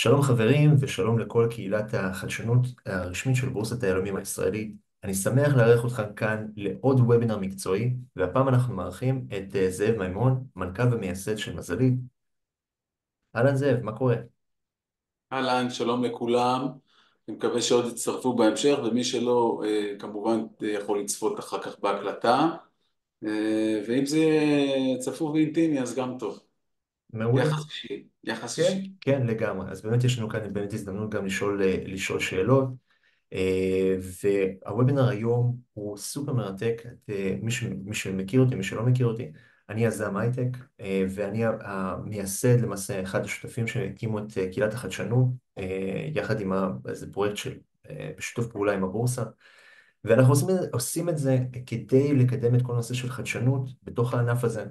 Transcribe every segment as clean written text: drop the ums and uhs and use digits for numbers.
שלום חברים ושלום לכל קהילת החדשנות הרשמית של בורסת היהלומים הישראלית. אני שמח לארח אתכם כאן לעוד וובינר מקצועי, והפעם אנחנו מארחים את זאב מימון, מנכ"ל ומייסד של מזלית. אהלן זאב, מה קורה? אהלן, שלום לכולם. אני מקווה שעוד יצטרפו בהמשך, ומי שלא, כמובן יכול לצפות אחר כך בהקלטה. ואם זה צפוף ואינטימי, אז גם טוב. מעולה. יחס אישי, יחס כן, אישי. כן, לגמרי. אז באמת יש לנו כאן באמת הזדמנות גם לשאול שאלות. והוובינר היום הוא סופר מרתק. מי שמכיר אותי, מי שלא מכיר אותי, אני יזם הייטק, ואני המייסד, למעשה אחד השותפים שהקימו את קהילת החדשנות, יחד עם איזה פרויקט בשיתוף פעולה עם הבורסה. ואנחנו עושים את זה כדי לקדם את כל הנושא של חדשנות בתוך הענף הזה,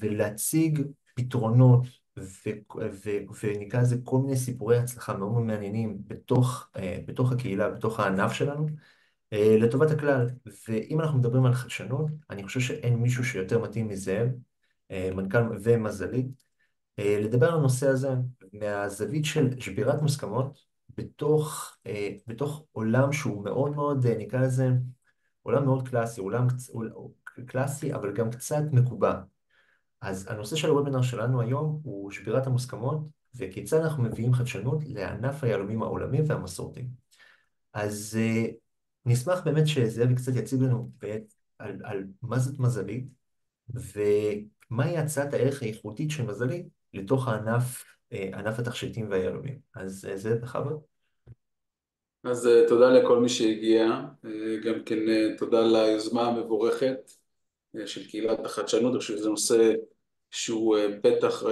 ולהציג פתרונות ונקרא לזה כל מיני סיפורי הצלחה מאוד מאוד מעניינים בתוך הקהילה, בתוך הענף שלנו, לטובת הכלל. ואם אנחנו מדברים על חדשנות, אני חושב שאין מישהו שיותר מתאים מזאב, מנכ"ל ומזלית, לדבר על הנושא הזה מהזווית של שבירת מוסכמות בתוך עולם שהוא מאוד מאוד, נקרא לזה, עולם מאוד קלאסי, קלאסי אבל גם קצת מקובע. אז הנושא של הוובינר שלנו היום הוא שבירת המוסכמות וכיצד אנחנו מביאים חדשנות לענף היהלומים העולמי והמסורתי. אז נשמח באמת שזאב קצת יציג לנו על מה זאת מזלית ומהי הצעת הערך הייחודית של מזלית לתוך ענף התכשיטים והיהלומים. אז זאב, בכבוד. אז תודה לכל מי שהגיע. גם כן תודה ליוזמה המבורכת של קהילת החדשנות. אני חושב שזה נושא שהוא בטח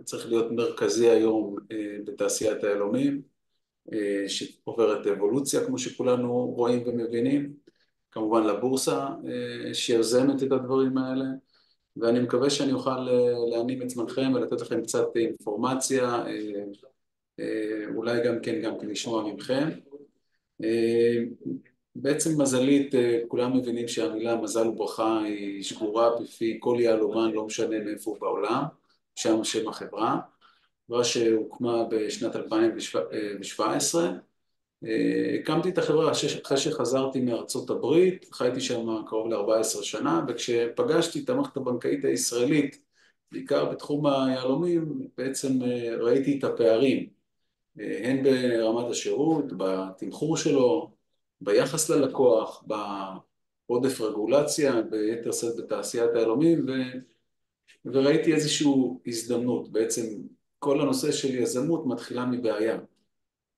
צריך להיות מרכזי היום בתעשיית היהלומים. שעוברת אבולוציה, כמו שכולנו רואים ומבינים, כמובן לבורסה שיוזמת את הדברים האלה, ואני מקווה שאני אוכל להנים את זמנכם ולתת לכם קצת אינפורמציה, אולי גם כן לשמוע מכם. בעצם מזלית, כולם מבינים שהמילה מזל וברכה היא שגורה בפי כל יהלומן, לא משנה מאיפה הוא בעולם, שם החברה. חברה שהוקמה בשנת 2017. הקמתי את החברה אחרי שחזרתי מארצות הברית, חייתי שם קרוב ל-14 שנה, וכשפגשתי את המערכת הבנקאית הישראלית, בעיקר בתחום היהלומים, בעצם ראיתי את הפערים, הן ברמת השירות, בתמחור שלו, ביחס ללקוח, בעודף רגולציה, ביתר שאת בתעשיית היהלומים, וראיתי איזושהי הזדמנות. בעצם כל הנושא של יזמות מתחילה מבעיה.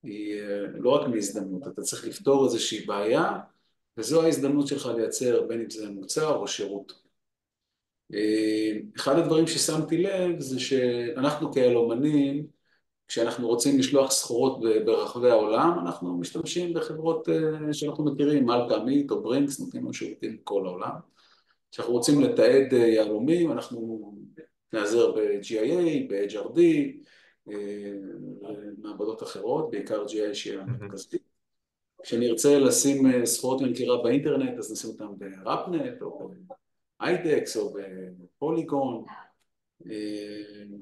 היא לא רק מהזדמנות, אתה צריך לפתור איזושהי בעיה, וזו ההזדמנות שלך לייצר בין אם זה מוצר או שירות. אחד הדברים ששמתי לב זה שאנחנו כיהלומנים, כשאנחנו רוצים לשלוח סחורות ברחבי העולם, אנחנו משתמשים בחברות שאנחנו מכירים, מלכה עמית או ברינקס, נותנים לנו שירותים בכל העולם. כשאנחנו רוצים לתעד יהלומים, אנחנו נעזר ב-GIA, ב-HRD, מעבדות אחרות, בעיקר GIA שהיא מהמם. המרכזית. כשנרצה לשים סחורות למכירה באינטרנט, אז נשים אותם ברפנט, או באיידקס, או בפוליגון.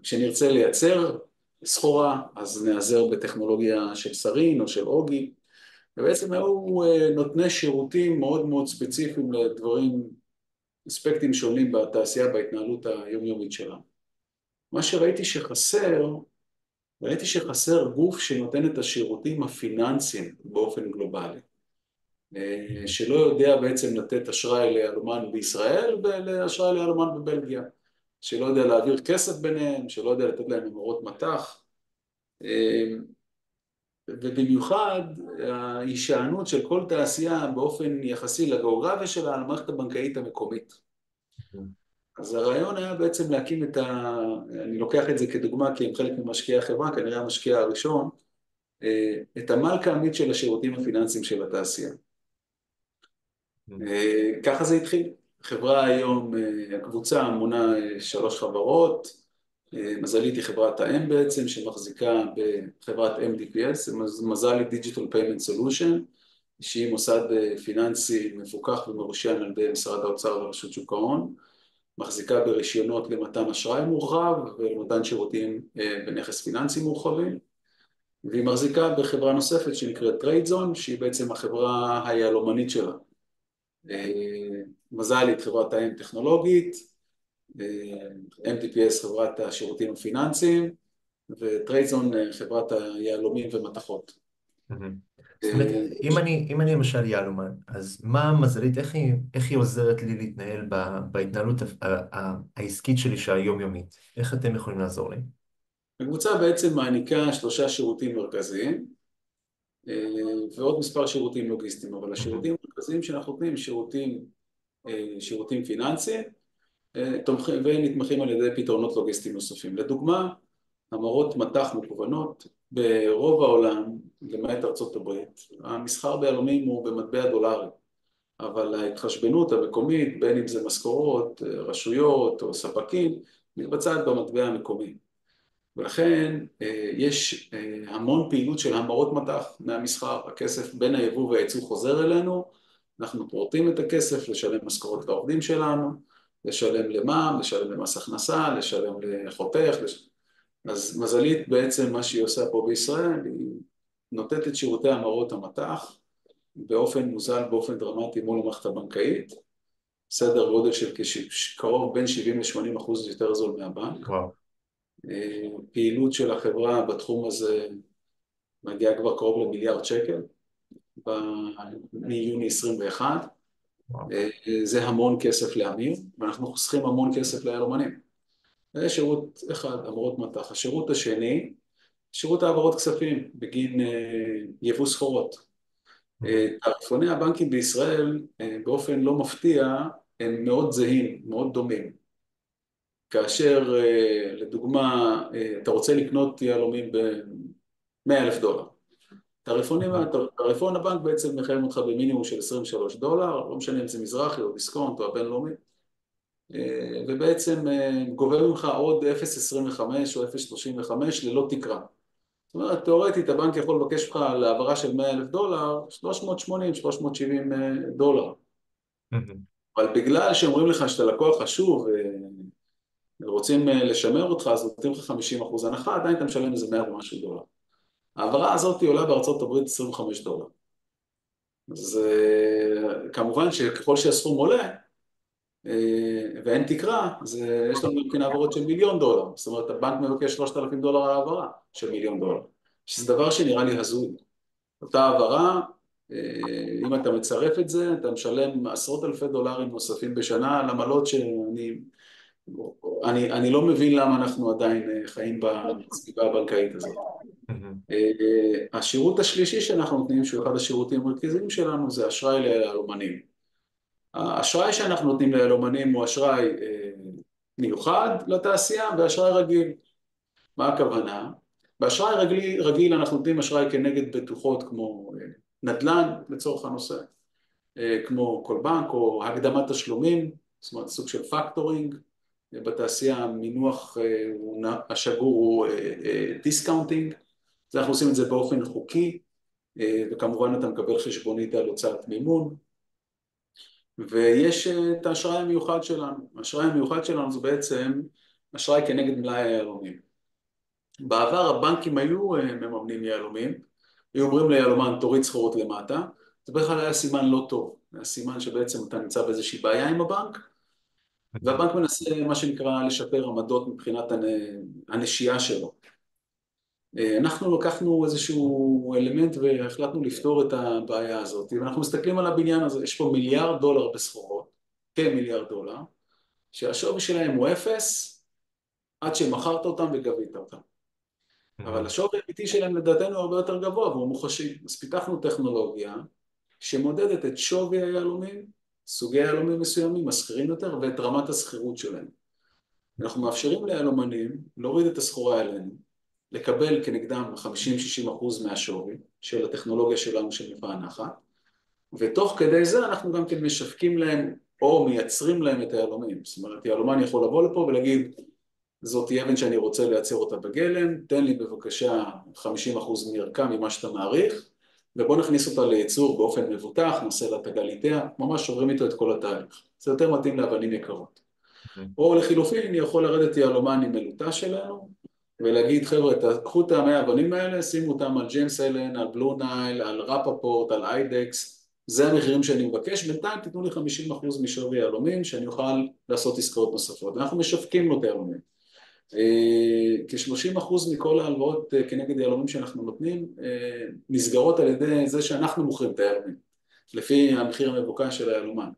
כשנרצה לייצר סחורה, אז נעזר בטכנולוגיה של סרין או של אוגי. ובעצם היו נותני שירותים מאוד מאוד ספציפיים לדברים, אספקטים שונים בתעשייה, בהתנהלות היומיומית שלנו. מה ראיתי שחסר גוף שנותן את השירותים הפיננסיים באופן גלובלי, שלא יודע בעצם לתת אשראי ליהלומן בישראל ולאשראי ליהלומן בבלגיה, שלא יודע להעביר כסף ביניהם, שלא יודע לתת להם המרות מטח, ובמיוחד ההישענות של כל תעשייה באופן יחסי לגיאוגרפיה שלה על המערכת הבנקאית המקומית. אז הרעיון היה בעצם להקים אני לוקח את זה כדוגמה כי הם חלק ממשקיעי החברה, כנראה המשקיע הראשון, את המלכה העמית של השירותים הפיננסיים של התעשייה. ככה זה התחיל. חברה היום, הקבוצה מונה 3 חברות, מזלית היא חברת האם בעצם, שמחזיקה בחברת MDPS, מזלית Digital Payment Solution, שהיא מוסד פיננסי מפוקח ומרושין על ידי משרד האוצר ורשות שוק ההון, מחזיקה ברישיונות למתן אשראי מורחב ולמתן שירותים בנכס פיננסי מורחבים, והיא מחזיקה בחברה נוספת שנקראת טריידזון, שהיא בעצם החברה היהלומנית שלה. מזלית חברת האם טכנולוגית, MTPS חברת השירותים הפיננסיים, וטריידזון חברת היהלומים ומתכות. זאת אומרת, אם אני למשל יהלומן, אז מה מזלית, איך היא עוזרת לי להתנהל בהתנהלות העסקית שלי שהיומיומית? איך אתם יכולים לעזור לי? הקבוצה בעצם מעניקה 3 שירותים מרכזיים, ועוד מספר שירותים לוגיסטיים, אבל השירותים המרכזיים שאנחנו נותנים שירותים פיננסיים, ונתמכים על ידי פתרונות לוגיסטיים נוספים. לדוגמה, המרות מט"ח מקוונות ברוב העולם, למעט ארצות הברית, המסחר ביהלומים הוא במטבע דולרי, אבל ההתחשבנות המקומית, בין אם זה משכורות, רשויות או ספקים, מתבצעת במטבע המקומי. ולכן יש המון פעילות של המרות מט"ח מהמסחר, הכסף בין היבוא והייצוא חוזר אלינו, אנחנו פורטים את הכסף, לשלם משכורות לעובדים שלנו, לשלם למע"מ, לשלם למס הכנסה, לשלם לחותך, אז מזלית בעצם מה שהיא עושה פה בישראל, היא נותנת את שירותי המרות המט"ח באופן מוזל, באופן דרמטי מול המערכת הבנקאית, סדר גודל של קרוב בין 70-80% יותר זול מהבנק. וואו. פעילות של החברה בתחום הזה מגיעה כבר קרוב למיליארד שקל מיוני 21. וואו. זה המון כסף לאמיר, ואנחנו חוסכים המון כסף ליהלומנים. זה שירות אחד, המרות מט"ח. השירות השני, שירות העברות כספים בגין יבוא סחורות. תעריפוני הבנקים בישראל באופן לא מפתיע הם מאוד זהים, מאוד דומים. כאשר לדוגמה אתה רוצה לקנות יהלומים ב$100,000. תעריפון הבנק בעצם מחייב אותך במינימום של $23, לא משנה אם זה מזרחי או דיסקונט או הבינלאומי, ובעצם גובה ממך עוד 0.25 או 0.35 ללא תקרה. זאת אומרת, תיאורטית הבנק יכול לבקש לך להעברה של $100,000, $380-370. אבל בגלל שאומרים לך שאתה לקוח חשוב ורוצים לשמר אותך, אז נותנים לך 50% הנחה, עדיין אתה משלם איזה $100 ומשהו. העברה הזאת עולה בארצות הברית $25. אז כמובן שככל שהסכום עולה, ואין תקרה, אז יש לנו גם כן העברות של $1,000,000. זאת אומרת, הבנק מבקש $3,000 על העברה של $1,000,000, שזה דבר שנראה לי הזוי. אותה העברה, אם אתה מצרף את זה, אתה משלם עשרות אלפי דולרים נוספים בשנה על עמלות אני לא מבין למה אנחנו עדיין חיים בסביבה הבנקאית הזאת. השירות השלישי שאנחנו נותנים, שהוא אחד השירותים המרכזיים שלנו, זה אשראי ליהלומנים. האשראי שאנחנו נותנים ליהלומנים הוא אשראי מיוחד לתעשייה ואשראי רגיל. מה הכוונה? באשראי רגיל אנחנו נותנים אשראי כנגד בטוחות כמו נדל"ן לצורך הנושא, כמו כל בנק או הקדמת תשלומים, זאת אומרת סוג של פקטורינג. בתעשייה המינוח השגור הוא דיסקאונטינג, אז אנחנו עושים את זה באופן חוקי, וכמובן אתה מקבל חשבונית על הוצאת מימון. ויש את האשראי המיוחד שלנו. האשראי המיוחד שלנו זה בעצם אשראי כנגד מלאי היהלומים. בעבר הבנקים היו מממנים יהלומים, היו אומרים ליהלומן תוריד סחורות למטה, זה בכלל היה סימן לא טוב, היה סימן שבעצם אתה נמצא באיזושהי בעיה עם הבנק, והבנק מנסה מה שנקרא לשפר עמדות מבחינת הנשייה שלו. אנחנו לקחנו איזשהו אלמנט והחלטנו לפתור את הבעיה הזאת, ואנחנו מסתכלים על הבניין הזה, יש פה $1,000,000,000 בסחורות, כ$1,000,000,000, שהשווי שלהם הוא 0, עד שמכרת אותם וגבית אותם. אבל השווי האמיתי שלהם לדעתנו הרבה יותר גבוה, והוא מוחשי. אז פיתחנו טכנולוגיה שמודדת את שווי היהלומים, סוגי יהלומים מסוימים, מסחירים יותר, ואת רמת הסחירות שלהם. אנחנו מאפשרים ליהלומנים להוריד את הסחורה אלינו, לקבל כנגדם 50-60% מהשווי של הטכנולוגיה שלנו שמפענחת, ותוך כדי זה אנחנו גם כן משווקים להם או מייצרים להם את היהלומים. זאת אומרת, יהלומן יכול לבוא לפה ולהגיד, זאת אבן שאני רוצה לייצר אותה בגלם, תן לי בבקשה 50% מערכה ממה שאתה מעריך, ובוא נכניס אותה לייצור באופן מבוטח, נעשה לה את הגליטיה, ממש שוברים איתו את כל התהליך. זה יותר מתאים לאבנים יקרות. או לחילופין, אני יכול לרדת יהלומן עם מלוטה שלנו, ולהגיד, חבר'ה, קחו את המאה אבנים האלה, שימו אותם על ג'יימס אלן, על בלו נייל, על רפפורט, על איידקס, זה המחירים שאני מבקש, בינתיים תיתנו לי 50% משווי יהלומים, שאני אוכל לעשות עסקאות נוספות. אנחנו משווקים לו את היהלומים. כ-30% מכל ההלוואות כנגד יהלומים שאנחנו נותנים, נסגרות על ידי זה שאנחנו מוכרים את היהלומים, לפי המחיר המבוקש של היהלומן.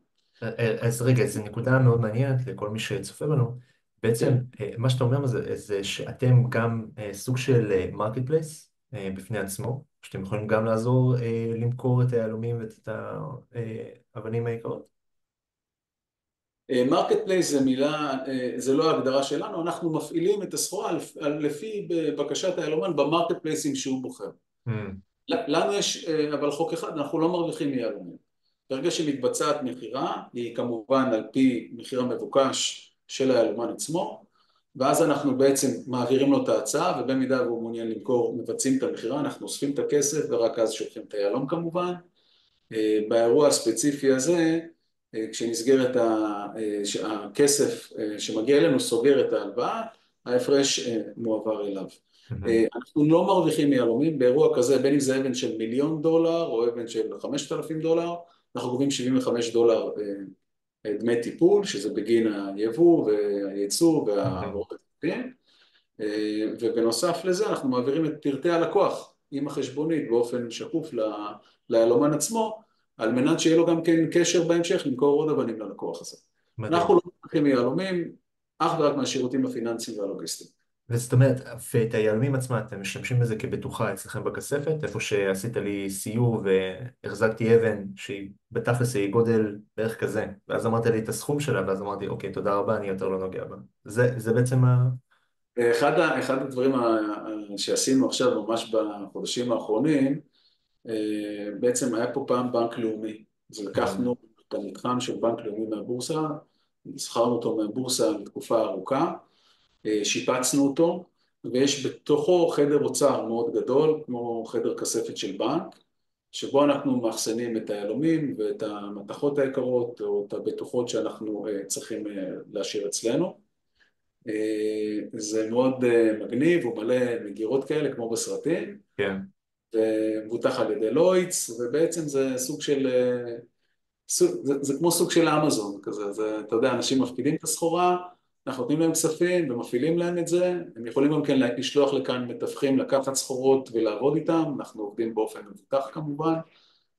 אז רגע, זו נקודה מאוד מעניינת לכל מי שצופה בנו. בעצם, כן. מה שאתה אומר זה שאתם גם סוג של מרקט פלייס בפני עצמו, שאתם יכולים גם לעזור למכור את היהלומים ואת האבנים היקרות. מרקט פלייס זה מילה, זה לא ההגדרה שלנו, אנחנו מפעילים את הסחורה לפי בקשת היהלומן במרקט פלייסים שהוא בוחר. Mm, לנו יש אבל חוק אחד, אנחנו לא מרוויחים מיהלומים. ברגע שמתבצעת מכירה, היא כמובן על פי מחיר המבוקש של היהלומן עצמו, ואז אנחנו בעצם מעבירים לו את ההצעה, ובמידה והוא מעוניין למכור, מבצעים את המכירה, אנחנו אוספים את הכסף, ורק אז שולחים את היהלום כמובן. באירוע הספציפי הזה, כשנסגר הכסף שמגיע אלינו, סוגר את ההלוואה, ההפרש מועבר אליו. mhm. אנחנו לא מרוויחים מיהלומים, באירוע כזה, בין אם זה אבן של $1,000,000 או אבן של $5,000, אנחנו גובים $75 דמי טיפול, שזה בגין היבוא והייצוא Mhm. והעברות הכספים, ובנוסף לזה אנחנו מעבירים את פרטי הלקוח עם החשבונית באופן שקוף ליהלומן עצמו, על מנת שיהיה לו גם כן קשר בהמשך למכור עוד אבנים ללקוח הזה. אנחנו מדהים. לא מרוויחים מיהלומים, אך ורק מהשירותים הפיננסיים והלוגיסטיים. וזאת אומרת, ואת היהלומים עצמם, אתם משתמשים בזה כבטוחה אצלכם בכספת, איפה שעשית לי סיור והחזקתי אבן שהיא בתכלס היא גודל בערך כזה, ואז אמרת לי את הסכום שלה, ואז אמרתי, אוקיי, תודה רבה, אני יותר לא נוגע בה. זה בעצם אחד הדברים שעשינו עכשיו ממש בחודשים האחרונים, בעצם היה פה פעם בנק לאומי. אז לקחנו את המתחם של בנק לאומי מהבורסה, שכרנו אותו מהבורסה לתקופה ארוכה, שיפצנו אותו, ויש בתוכו חדר אוצר מאוד גדול, כמו חדר כספת של בנק, שבו אנחנו מאחסנים את היהלומים ואת המתכות היקרות, או את הבטוחות שאנחנו צריכים להשאיר אצלנו. זה מאוד מגניב, הוא מלא מגירות כאלה, כמו בסרטים, כן, ומבוטח על ידי לוידס, ובעצם זה סוג של, זה כמו סוג של אמזון כזה, אתה יודע, אנשים מפקידים את הסחורה, אנחנו נותנים להם כספים ומפעילים להם את זה, הם יכולים גם כן לשלוח לכאן מתווכים לקחת סחורות ולעבוד איתם, אנחנו עובדים באופן מבוטח כמובן,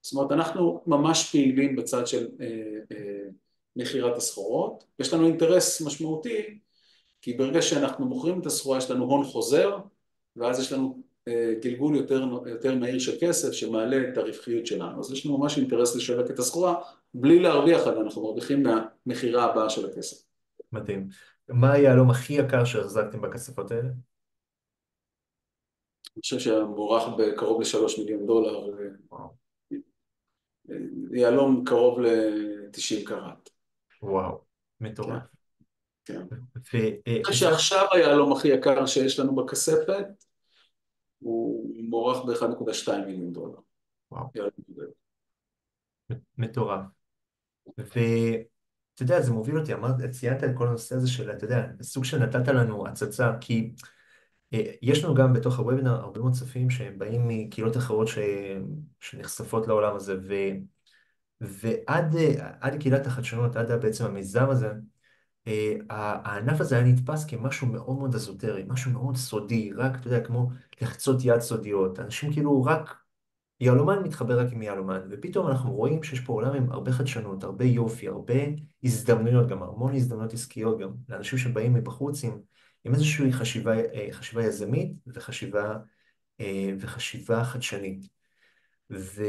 זאת אומרת, אנחנו ממש פעילים בצד של מכירת הסחורות, יש לנו אינטרס משמעותי, כי ברגע שאנחנו מוכרים את הסחורה יש לנו הון חוזר, ואז יש לנו גלגול יותר מהיר של כסף שמעלה את הרווחיות שלנו. אז יש לנו ממש אינטרס לשווק את הסחורה, בלי להרוויח עליה, אנחנו מרוויחים מהמכירה הבאה של הכסף. מדהים. מה היהלום הכי יקר שהחזקתם בכספות האלה? אני חושב שהמוערך בקרוב ל$3,000,000, וואו, יהלום קרוב ל-90 קראט. וואו, כן, מטורף. כן. אני חושב והחזקת, שעכשיו היהלום הכי יקר שיש לנו בכספת, הוא מוערך ב-1.2 מיליון דולר. וואו, יהלום גדול. מטורף. ואתה יודע, זה מוביל אותי, ציינת את כל הנושא הזה של, אתה יודע, סוג של נתת לנו הצצה, כי יש לנו גם בתוך הוובינר הרבה מאוד צופים שהם באים מקהילות אחרות שנחשפות לעולם הזה, ועד קהילת החדשנות, עד בעצם המיזם הזה, הענף הזה היה נתפס כמשהו מאוד מאוד אזוטרי, משהו מאוד סודי, רק, אתה יודע, כמו לחצות יד סודיות. אנשים כאילו רק, יהלומן מתחבר רק עם יהלומן, ופתאום אנחנו רואים שיש פה עולם עם הרבה חדשנות, הרבה יופי, הרבה הזדמנויות, גם המון הזדמנויות עסקיות גם, לאנשים שבאים מבחוץ עם איזושהי חשיבה יזמית וחשיבה חדשנית. ו...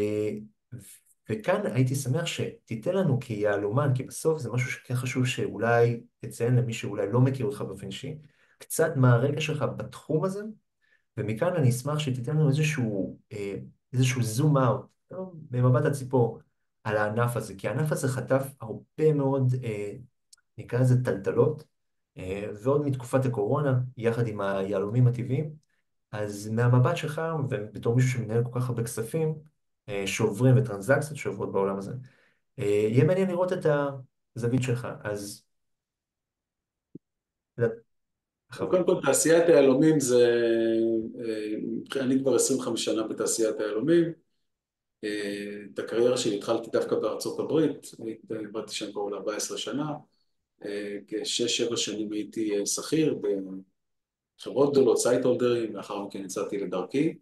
וכאן הייתי שמח שתיתן לנו כיהלומן, כי בסוף זה משהו שכן חשוב שאולי תציין למי שאולי לא מכיר אותך באופן אישי, קצת מהרגע שלך בתחום הזה, ומכאן אני אשמח שתיתן לנו איזשהו זום אאוט, במבט הציפור, על הענף הזה, כי הענף הזה חטף הרבה מאוד, נקרא לזה טלטלות, ועוד מתקופת הקורונה, יחד עם היהלומים הטבעיים, אז מהמבט שלך, ובתור מישהו שמנהל כל כך הרבה כספים, שעוברים וטרנזקציות שעוברות בעולם הזה, יהיה מעניין לראות את הזווית שלך. אז זה קודם בכבוד. כל, תעשיית היהלומים זה... אני כבר 25 שנה בתעשיית היהלומים. את הקריירה שלי התחלתי דווקא בארצות הברית, עבדתי שם קרוב ל-14 שנה. כ-6-7 שנים הייתי שכיר בחברות גדולות, סייט הולדרים, לאחר מכן יצאתי לדרכי.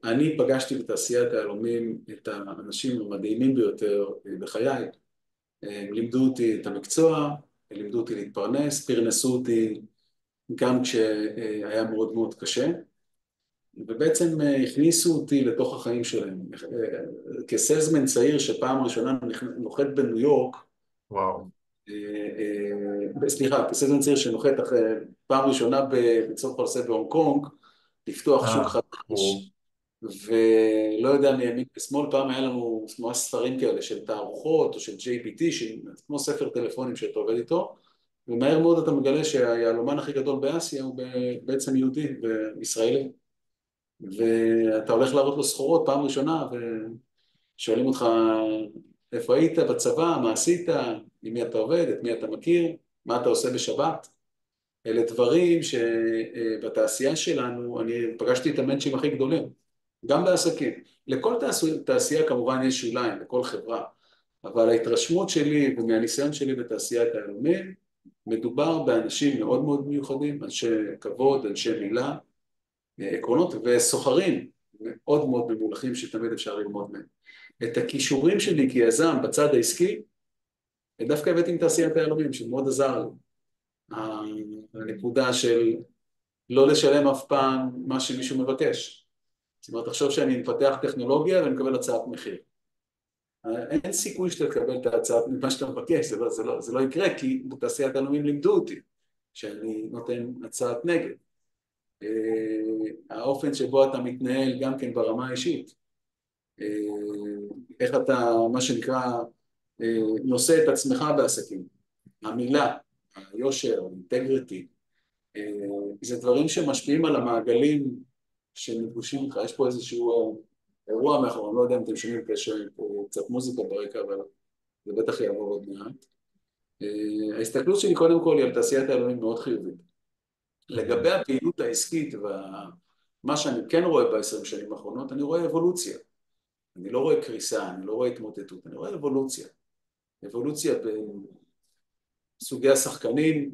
אני פגשתי בתעשיית היהלומים את האנשים המדהימים ביותר בחיי. הם לימדו אותי את המקצוע, הם לימדו אותי להתפרנס, פרנסו אותי גם כשהיה מאוד מאוד קשה, ובעצם הכניסו אותי לתוך החיים שלהם. כסלזמן צעיר שפעם ראשונה נוחת בניו יורק, וואו. סליחה, כסלזמן צעיר שנוחת פעם ראשונה בצור פרסה בהונג קונג, לפתוח שוק הוא, חדש, ולא יודע מימין ושמאל, פעם היה לנו כמו ספרים כאלה של תערוכות או של JBT, כמו ספר טלפונים שאתה עובד איתו, ומהר מאוד אתה מגלה שהיהלומן הכי גדול באסיה הוא בעצם יהודי וישראלי, ואתה הולך להראות לו סחורות פעם ראשונה, ושואלים אותך איפה היית בצבא, מה עשית, עם מי אתה עובד, את מי אתה מכיר, מה אתה עושה בשבת. אלה דברים שבתעשייה שלנו, אני פגשתי את המנצ'ים הכי גדולים, גם בעסקים. לכל תעשייה כמובן יש שוליים, לכל חברה, אבל ההתרשמות שלי ומהניסיון שלי בתעשיית היהלומים, מדובר באנשים מאוד מאוד מיוחדים, אנשי כבוד, אנשי מילה, עקרונות וסוחרים מאוד מאוד ממולחים שתמיד אפשר ללמוד מהם. את הכישורים שלי כיזם בצד העסקי, דווקא הבאתי עם תעשיית היהלומים, שמאוד עזר לי. הנקודה של לא לשלם אף פעם מה שמישהו מבקש. זאת אומרת, תחשוב שאני מפתח טכנולוגיה ואני מקבל הצעת מחיר. אין סיכוי שאתה תקבל את ההצעת, מה שאתה מבקש, זה לא יקרה, כי בתעשיית היהלומים לימדו אותי שאני נותן הצעת נגד. האופן שבו אתה מתנהל גם כן ברמה האישית, איך אתה, מה שנקרא, נושא את עצמך בעסקים, המילה, היושר, אינטגריטי, זה דברים שמשפיעים על המעגלים שנפגשים איתך. יש פה איזשהו אירוע מאחור, אני לא יודע אם אתם שומעים קצת מוזיקה ברקע, אבל זה בטח יעבור עוד מעט. ההסתכלות שלי קודם כל היא על תעשיית היהלומים מאוד חיובית. לגבי הפעילות העסקית ומה שאני כן רואה ב-20 שנים האחרונות, אני רואה אבולוציה. אני לא רואה קריסה, אני לא רואה התמוטטות, אני רואה אבולוציה. אבולוציה בסוגי השחקנים,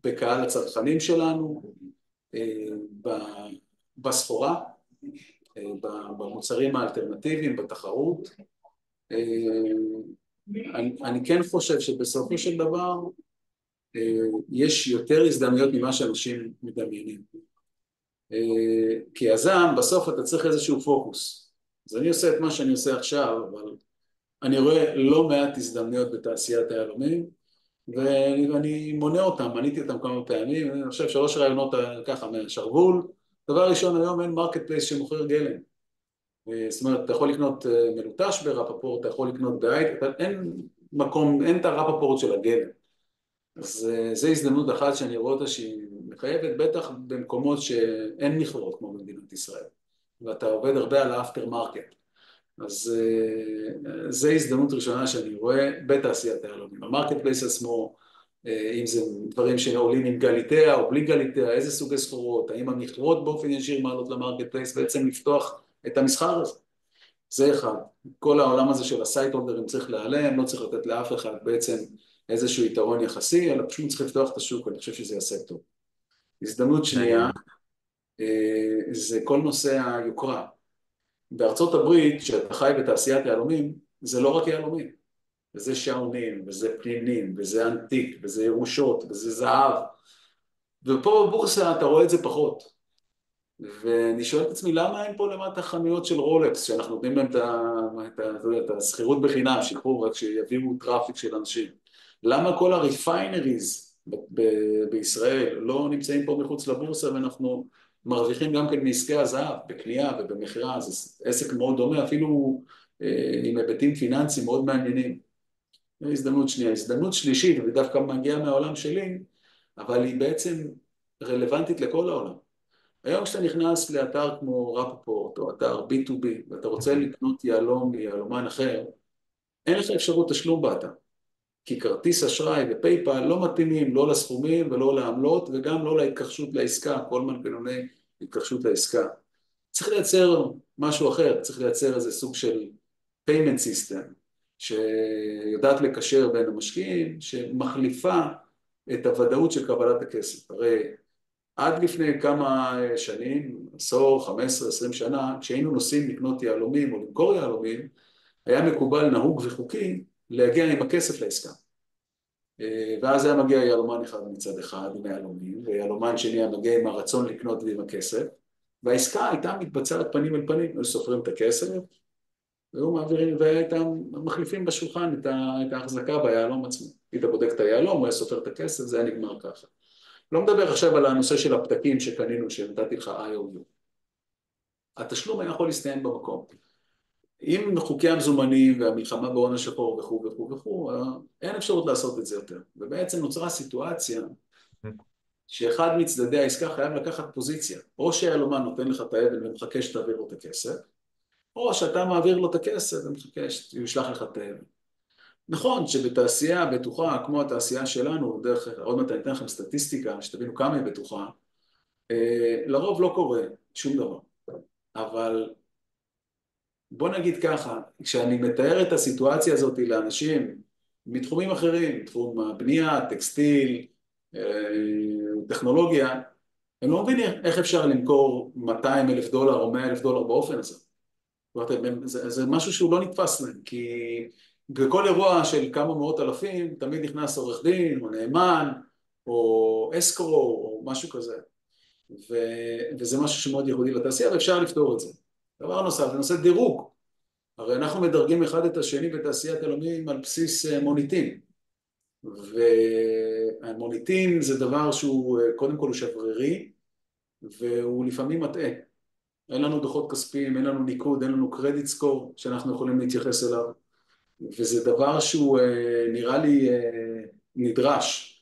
בקהל הצרכנים שלנו, בסחורה, במוצרים האלטרנטיביים, בתחרות. אני כן חושב שבסופו של דבר יש יותר הזדמנויות ממה שאנשים מדמיינים. כיזם, בסוף אתה צריך איזשהו פוקוס. אז אני עושה את מה שאני עושה עכשיו, אבל אני רואה לא מעט הזדמנויות בתעשיית היהלומים, ואני מונה אותם, מניתי אותם כמה פעמים, אני חושב 3 רעיונות ככה מהשרוול. דבר ראשון, היום אין מרקט פלייס שמוכר גלם. זאת אומרת, אתה יכול לקנות מלוטש ברפפורט, אתה יכול לקנות בהייט, אין מקום, אין את הרפפורט של הגלם. אז זו הזדמנות אחת שאני רואה אותה שהיא מחייבת, בטח במקומות שאין מכירות כמו במדינת ישראל, ואתה עובד הרבה על האפטר מרקט. אז זו הזדמנות ראשונה שאני רואה בתעשיית היהלומים. המרקט פלייס עצמו, אם זה דברים שעולים עם גליטאה או בלי גליטאה, איזה סוגי סחורות, האם המכירות באופן ישיר מעלות למרקט פלייס, בעצם לפתוח את המסחר הזה. זה אחד. כל העולם הזה של הסייט הולדרים צריך להיעלם, לא צריך לתת לאף אחד בעצם איזשהו יתרון יחסי, אלא פשוט צריך לפתוח את השוק, ואני חושב שזה יעשה טוב. הזדמנות שנייה, מעניין. זה כל נושא היוקרה. בארצות הברית, כשאתה חי בתעשיית יהלומים, זה לא רק יהלומים, וזה שעונים, וזה פנינים, וזה אנטיק, וזה ירושות, וזה זהב, ופה בבורסה אתה רואה את זה פחות. ואני שואל את עצמי, למה אין פה למטה חנויות של רולקס, שאנחנו נותנים להם את השכירות בחינם, שיקחו רק שיביאו טראפיק של אנשים? למה כל הריפיינריז בישראל לא נמצאים פה מחוץ לבורסה, ואנחנו מרוויחים גם כן מעסקי הזהב, בקנייה ובמכירה? זה עסק מאוד דומה, אפילו עם היבטים פיננסיים מאוד מעניינים. זו הזדמנות שנייה. הזדמנות שלישית, ודווקא מגיעה מהעולם שלי, אבל היא בעצם רלוונטית לכל העולם. היום כשאתה נכנס לאתר כמו רפפורט או אתר B2B ואתה רוצה לקנות יהלום מיהלומן אחר, אין לך אפשרות תשלום באתר. כי כרטיס אשראי ופייפל לא מתאימים לא לסכומים ולא לעמלות וגם לא להתכחשות לעסקה, כל מנגנוני התכחשות לעסקה. צריך לייצר משהו אחר, צריך לייצר איזה סוג של payment system שיודעת לקשר בין המשקיעים, שמחליפה את הוודאות של קבלת הכסף. הרי עד לפני כמה שנים, עשור, 15, 20 שנה, כשהיינו נוסעים לקנות יהלומים או למכור יהלומים, היה מקובל, נהוג וחוקי להגיע עם הכסף לעסקה. ואז היה מגיע יהלומן אחד מצד אחד עם היהלומים, ויהלומן שני היה מגיע עם הרצון לקנות ועם הכסף, והעסקה הייתה מתבצעת פנים אל פנים, היו סופרים את הכסף, והיו מעבירים, והייתם מחליפים בשולחן את ההחזקה ביהלום עצמו. היית בודק את היהלום, הוא היה סופר את הכסף, זה היה נגמר ככה. לא מדבר עכשיו על הנושא של הפתקים שקנינו, שנתתי לך IOU. התשלום היה יכול להסתיים במקום. עם חוקי המזומנים והמלחמה בהון השחור וכו' וכו' וכו', אין אפשרות לעשות את זה יותר. ובעצם נוצרה סיטואציה שאחד מצדדי העסקה חייב לקחת פוזיציה. או שהיהלומן נותן לך את האבן ומחכה שתעביר לו את הכסף, או שאתה מעביר לו את הכסף ומחכה שהוא ישלח לך את האבן. נכון שבתעשייה בטוחה, כמו התעשייה שלנו, דרך, עוד מעט אני אתן לכם סטטיסטיקה, שתבינו כמה היא בטוחה, לרוב לא קורה שום דבר. אבל בוא נגיד ככה, כשאני מתאר את הסיטואציה הזאת לאנשים מתחומים אחרים, תחום הבנייה, טקסטיל, טכנולוגיה, הם לא מבינים איך אפשר למכור 200,000 דולר או 100,000 דולר באופן הזה. זה משהו שהוא לא נתפס להם, כי בכל אירוע של כמה מאות אלפים, תמיד נכנס עורך דין, או נאמן, או אסקרו, או משהו כזה. וזה משהו שמאוד ייחודי לתעשייה, ואפשר לפתור את זה. דבר נוסף, זה נושא דירוג. הרי אנחנו מדרגים אחד את השני בתעשיית יהלומים על בסיס מוניטין. והמוניטין זה דבר שהוא, קודם כל הוא שברירי, והוא לפעמים מטעה. אין לנו דוחות כספיים, אין לנו ניקוד, אין לנו קרדיט סקור שאנחנו יכולים להתייחס אליו. וזה דבר שהוא נראה לי נדרש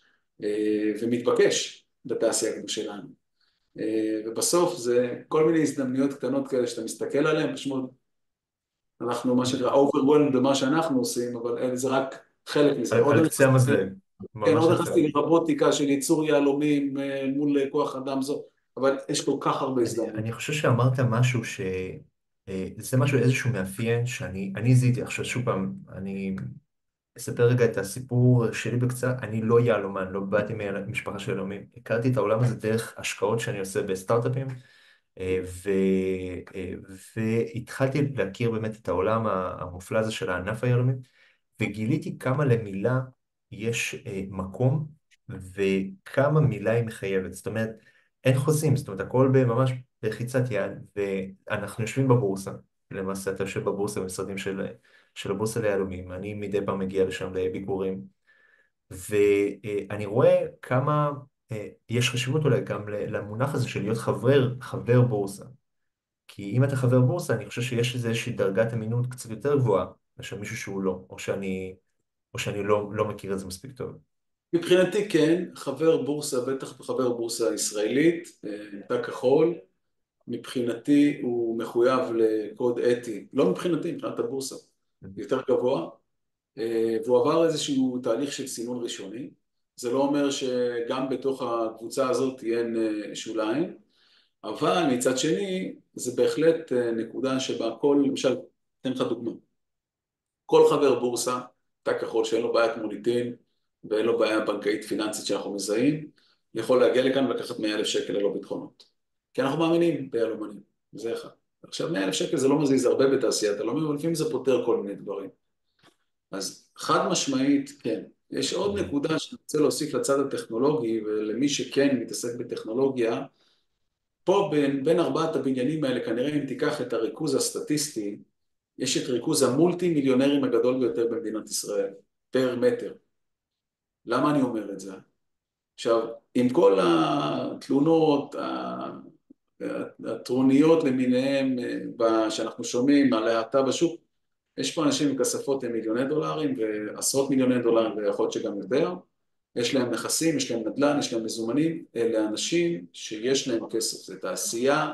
ומתבקש בתעשייה שלנו. ובסוף זה כל מיני הזדמנויות קטנות כאלה שאתה מסתכל עליהן, פשוט אנחנו מה שנקרא overwhelmed במה שאנחנו עושים, אבל זה רק חלק מזה. על קצה המזלג, כן, ממש עוד על קצה נכנסתי המזלג. לרובוטיקה של ייצור יהלומים מול כוח אדם זו, אבל יש כל כך הרבה הזדמנות. אני חושב שאמרת משהו זה משהו, איזשהו מאפיין שאני זיהיתי. עכשיו שוב פעם, אני אספר רגע את הסיפור שלי בקצרה. אני לא יהלומן, לא באתי ממשפחה של יהלומים. הכרתי את העולם הזה דרך השקעות שאני עושה בסטארט-אפים, ו, והתחלתי להכיר באמת את העולם המופלא הזה של הענף היהלומים, וגיליתי כמה למילה יש מקום, וכמה מילה היא מחייבת. זאת אומרת, אין חוזים, זאת אומרת, הכל ממש בלחיצת יד, ואנחנו יושבים בבורסה. למעשה, אתה יושב בבורסה במשרדים של הבורסה ליהלומים. אני מדי פעם מגיע לשם לביקורים, ואני רואה כמה יש חשיבות אולי גם למונח הזה של להיות חבר בורסה. כי אם אתה חבר בורסה, אני חושב שיש איזושהי דרגת אמינות קצת יותר גבוהה מאשר מישהו שהוא לא, או שאני לא מכיר את זה מספיק טוב. מבחינתי כן, חבר בורסה, בטח חבר בורסה ישראלית, תא כחול, מבחינתי הוא מחויב לקוד אתי, לא מבחינתי, מבחינת הבורסה, יותר גבוה, והוא עבר איזשהו תהליך של סינון ראשוני. זה לא אומר שגם בתוך הקבוצה הזאת תהיה שוליים, אבל מצד שני זה בהחלט נקודה שבה כל, למשל, אתן לך דוגמה, כל חבר בורסה, תא כחול שאין לו בעיית מוניטין ואין לו בעיה בנקאית פיננסית שאנחנו מזהים, יכול להגיע לכאן ולקחת 100,000 שקל ללא ביטחונות. כי אנחנו מאמינים ביהלומנים, זה אחד. עכשיו 100,000 שקל זה לא מזיז הרבה בתעשיית יהלומים, אבל לפעמים זה פותר כל מיני דברים. אז חד משמעית, כן. יש עוד נקודה שאני רוצה להוסיף לצד הטכנולוגי, ולמי שכן מתעסק בטכנולוגיה, פה בין ארבעת הבניינים האלה, כנראה אם תיקח את הריכוז הסטטיסטי, יש את ריכוז המולטי מיליונרים הגדול ביותר במדינת ישראל, פר מטר. למה אני אומר את זה? עכשיו, עם כל התלונות, הטרוניות למיניהם שאנחנו שומעים על ההאטה בשוק, יש פה אנשים עם כספות עם מיליוני דולרים ועשרות מיליוני דולרים ויכול להיות שגם יותר, יש להם נכסים, יש להם נדל"ן, יש להם מזומנים, אלה אנשים שיש להם כסף, זה תעשייה,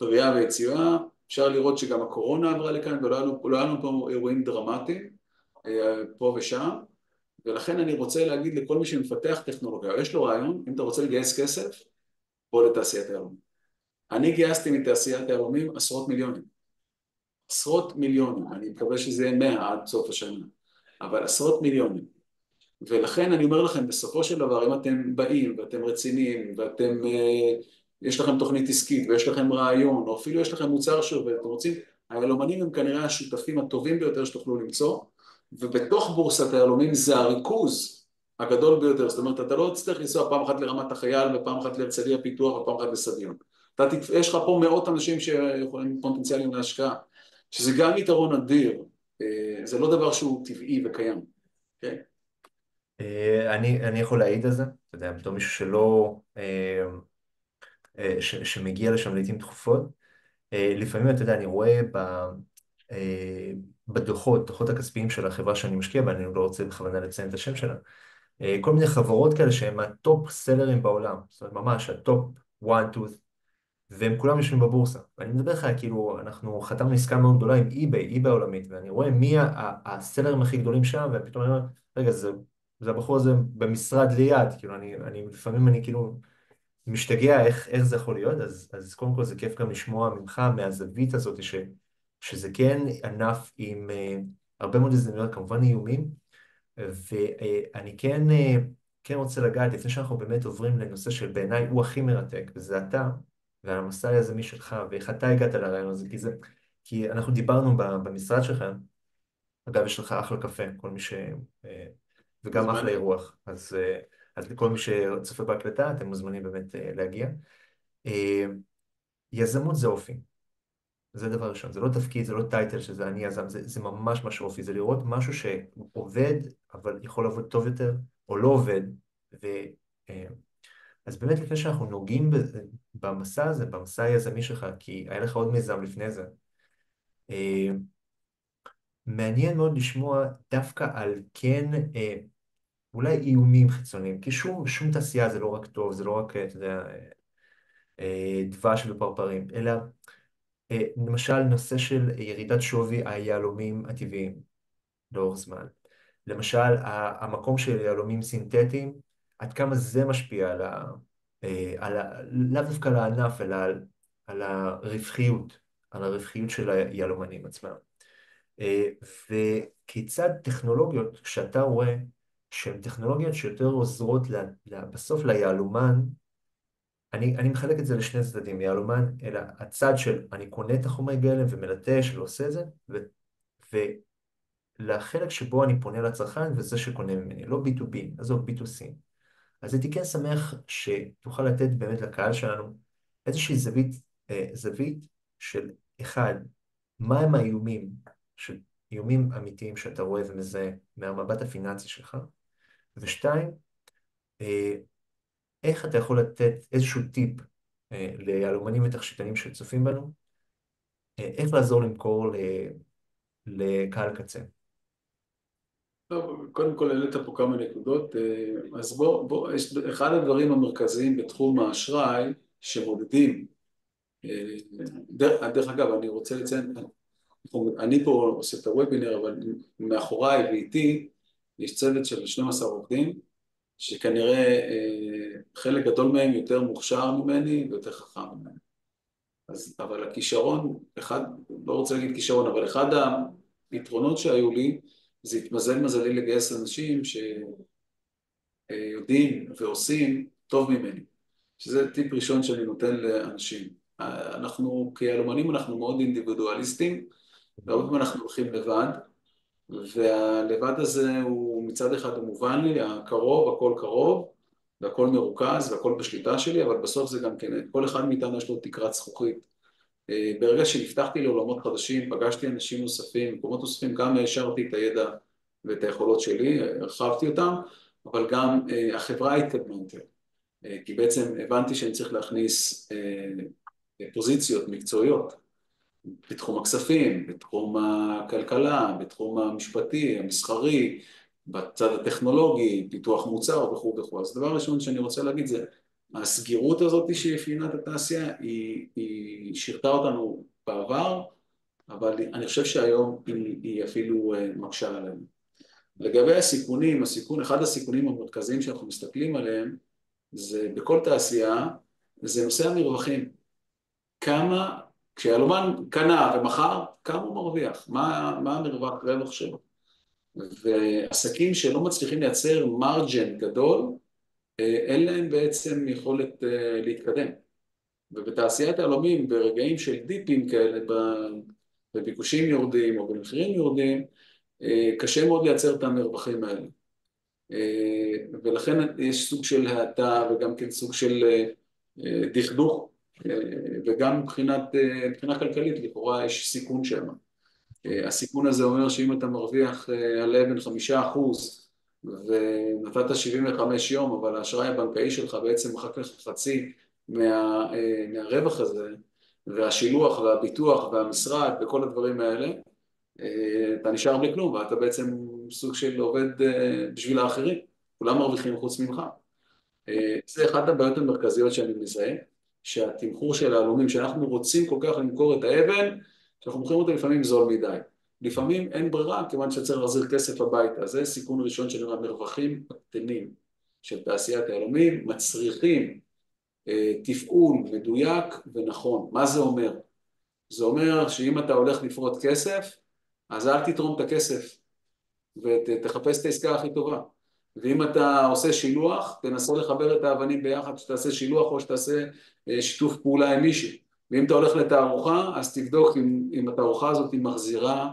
בריאה ויציאה, אפשר לראות שגם הקורונה עברה לכאן ולא היה לנו פה אירועים דרמטיים, פה ושם, ולכן אני רוצה להגיד לכל מי שמפתח טכנולוגיה, או יש לו רעיון, אם אתה רוצה לגייס כסף, בוא לתעשיית היהלומים. אני גייסתי מתעשיית היהלומים עשרות מיליונים. עשרות מיליונים, אני מקווה שזה יהיה 100 עד סוף השנה, אבל עשרות מיליונים. ולכן אני אומר לכם, בסופו של דבר, אם אתם באים ואתם רציניים, ואתם, יש לכם תוכנית עסקית, ויש לכם רעיון, או אפילו יש לכם מוצר שעובד, אתם רוצים, היהלומנים הם כנראה השותפים הטובים ביותר שתוכלו למצוא, ובתוך בורסת היהלומים זה הריכוז הגדול ביותר. זאת אומרת, אתה לא תצטרך לנסוע פעם אחת לרמת החייל, ופעם אחת להרצליה פיתוח, ופעם אחת לסביון. יש לך פה מאות אנשים שיכולים פוטנציאלים להשקעה, שזה גם יתרון אדיר, זה לא דבר שהוא טבעי וקיים, כן? אני יכול להעיד על זה, אתה יודע, בתור מישהו שלא, שמגיע לשם לעיתים תכופות. לפעמים, אתה יודע, אני רואה דוחות הכספיים של החברה שאני משקיע בה, אני לא רוצה בכוונה לציין את השם שלה, כל מיני חברות כאלה שהן הטופ סלרים בעולם, זאת אומרת, ממש הטופ 1, 2, והם כולם יושבים בבורסה. ואני מדבר לך, כאילו, אנחנו חתמנו עסקה מאוד גדולה עם eBay העולמית, ואני רואה מי הסלרים הכי גדולים שם, ופתאום אני אומר, רגע, זה הבחור הזה במשרד ליד, כאילו, לפעמים אני כאילו משתגע איך זה יכול להיות, אז קודם כל זה כיף גם לשמוע ממך, מהזווית הזאת, שזה כן ענף עם הרבה מאוד הזדמנויות, כמובן איומים, ואני כן רוצה לגעת, לפני שאנחנו באמת עוברים לנושא של בעיניי הוא הכי מרתק, וזה אתה, והמסע היזמי שלך, ואיך אתה הגעת לרעיון הזה, כי אנחנו דיברנו במשרד שלך, אגב, יש לך אחלה קפה, כל מי וגם אחלה מוזמנים. אירוח, אז לכל מי שצופה בהקלטה, אתם מוזמנים באמת להגיע. אה, יזמות זה אופי, זה דבר ראשון, זה לא תפקיד, זה לא טייטל שזה אני יזם, זה ממש ממש אופי, זה לראות משהו שעובד, אבל יכול לעבוד טוב יותר, או לא עובד, ו... אה, אז באמת לפני שאנחנו נוגעים במסע הזה, במסע היזמי שלך, כי היה לך עוד מיזם לפני זה, אה, מעניין מאוד לשמוע דווקא על כן, אולי איומים חיצוניים, כי שום תעשייה זה לא רק טוב, זה לא רק, אתה יודע, דבש ופרפרים, אלא למשל נושא של ירידת שווי היהלומים הטבעיים לאורך זמן. למשל, המקום של יהלומים סינתטיים, עד כמה זה משפיע לאו דווקא על הענף, אלא על הרווחיות, על הרווחיות של היהלומנים עצמם. אה, וכיצד טכנולוגיות, כשאתה רואה שהן טכנולוגיות שיותר עוזרות בסוף ליהלומן, אני מחלק את זה לשני צדדים, יהלומן, אלא הצד של אני קונה את החומרי גלם ומלטש ועושה את זה, ולחלק שבו אני פונה לצרכן וזה שקונה ממני, לא B2B, עזוב B2C. אז הייתי כן שמח שתוכל לתת באמת לקהל שלנו איזושהי זווית של אחד, מהם האיומים, של איומים אמיתיים שאתה רואה ומזהה מהמבט הפיננסי שלך, ושתיים, אה, איך אתה יכול לתת איזשהו טיפ ליהלומנים ותכשיטנים שצופים בנו, איך לעזור למכור לקהל קצה. טוב, קודם כל העלית פה כמה נקודות, אז אחד הדברים המרכזיים בתחום האשראי שמודדים, דרך אגב, אני רוצה לציין, אני פה עושה את הוובינר, אבל מאחוריי ואיתי יש צוות של 12 עובדים, שכנראה חלק גדול מהם יותר מוכשר ממני ויותר חכם ממני. אבל הכישרון, לא רוצה להגיד כישרון, אבל אחד היתרונות שהיו לי, זה התמזל מזלי לגייס אנשים שיודעים ועושים טוב ממני, שזה טיפ ראשון שאני נותן לאנשים. אנחנו כיהלומנים אנחנו מאוד אינדיבידואליסטים, והרבה פעמים אנחנו הולכים לבד, והלבד הזה הוא מצד אחד הוא מובן לי, הקרוב, הכל קרוב, והכל מרוכז והכל בשליטה שלי, אבל בסוף זה גם כן, כל אחד מאיתנו יש לו תקרת זכוכית. ברגע שנפתחתי לעולמות חדשים, פגשתי אנשים נוספים, מקומות נוספים, גם העשרתי את הידע ואת היכולות שלי, הרחבתי אותם, אבל גם החברה התקדמה יותר. כי בעצם הבנתי שאני צריך להכניס פוזיציות מקצועיות בתחום הכספים, בתחום הכלכלה, בתחום המשפטי, המסחרי, בצד הטכנולוגי, פיתוח מוצר וכו' וכו'. אז דבר ראשון שאני רוצה להגיד זה, הסגירות הזאת שאפיינה את התעשייה, היא שירתה אותנו בעבר, אבל אני חושב שהיום היא אפילו מקשה עלינו. לגבי הסיכונים, אחד הסיכונים המרכזיים שאנחנו מסתכלים עליהם, זה בכל תעשייה, זה נושא המרווחים. כמה, כשיהלומן קנה ומכר, כמה הוא מרוויח? מה המרווח רווח שלו? ועסקים שלא מצליחים לייצר מרג'ן גדול, אין להם בעצם יכולת להתקדם. ובתעשיית היהלומים, ברגעים של דיפים כאלה, בביקושים יורדים או במחירים יורדים, קשה מאוד לייצר את המרווחים האלה. ולכן יש סוג של האטה וגם כן סוג של דכדוך, וגם מבחינה כלכלית, לכאורה יש סיכון שם. הסיכון הזה אומר שאם אתה מרוויח על אבן 5% ונתת 75 יום, אבל האשראי הבנקאי שלך בעצם מחק לך חצי מהרווח הזה, והשילוח והביטוח והמשרד וכל הדברים האלה, אתה נשאר בלי כלום, ואתה בעצם סוג של עובד בשביל האחרים, כולם מרוויחים חוץ ממך. זה אחת הבעיות המרכזיות שאני מזהה, שהתמחור של ההלומים, שאנחנו רוצים כל כך למכור את האבן, שאנחנו מוכרים אותה לפעמים זול מדי. לפעמים אין ברירה, כיוון שצריך להחזיר כסף הביתה. זה סיכון ראשון של המרווחים הקטנים של תעשיית ההלומים, מצריכים תפעול מדויק ונכון. מה זה אומר? זה אומר שאם אתה הולך לפרוט כסף, אז אל תתרום את הכסף ותחפש את העסקה הכי טובה. ואם אתה עושה שילוח, תנסה לחבר את האבנים ביחד, שתעשה שילוח או שתעשה שיתוף פעולה עם מישהו. ואם אתה הולך לתערוכה, אז תבדוק אם התערוכה הזאת היא מחזירה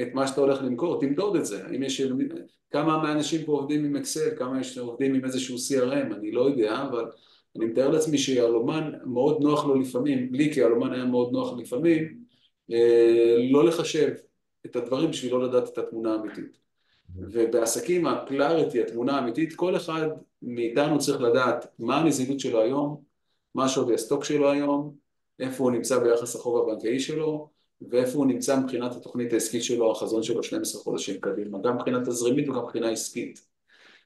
את מה שאתה הולך למכור, תמדוד את זה. אם יש, כמה מהאנשים פה עובדים עם אקסל, כמה עובדים עם איזשהו CRM, אני לא יודע, אבל אני מתאר לעצמי שיהלומן מאוד נוח לו לפעמים, לי כיהלומן היה מאוד נוח לפעמים, לא לחשב את הדברים בשביל לא לדעת את התמונה האמיתית. ובעסקים הקלאריטי, התמונה האמיתית, כל אחד מאיתנו צריך לדעת מה הנזילות שלו היום, מה שווי הסטוק שלו היום, איפה הוא נמצא ביחס החוב הבנקאי שלו, ואיפה הוא נמצא מבחינת התוכנית העסקית שלו, החזון שלו 12 חודשים קדימה, גם מבחינת תזרימית וגם מבחינה עסקית.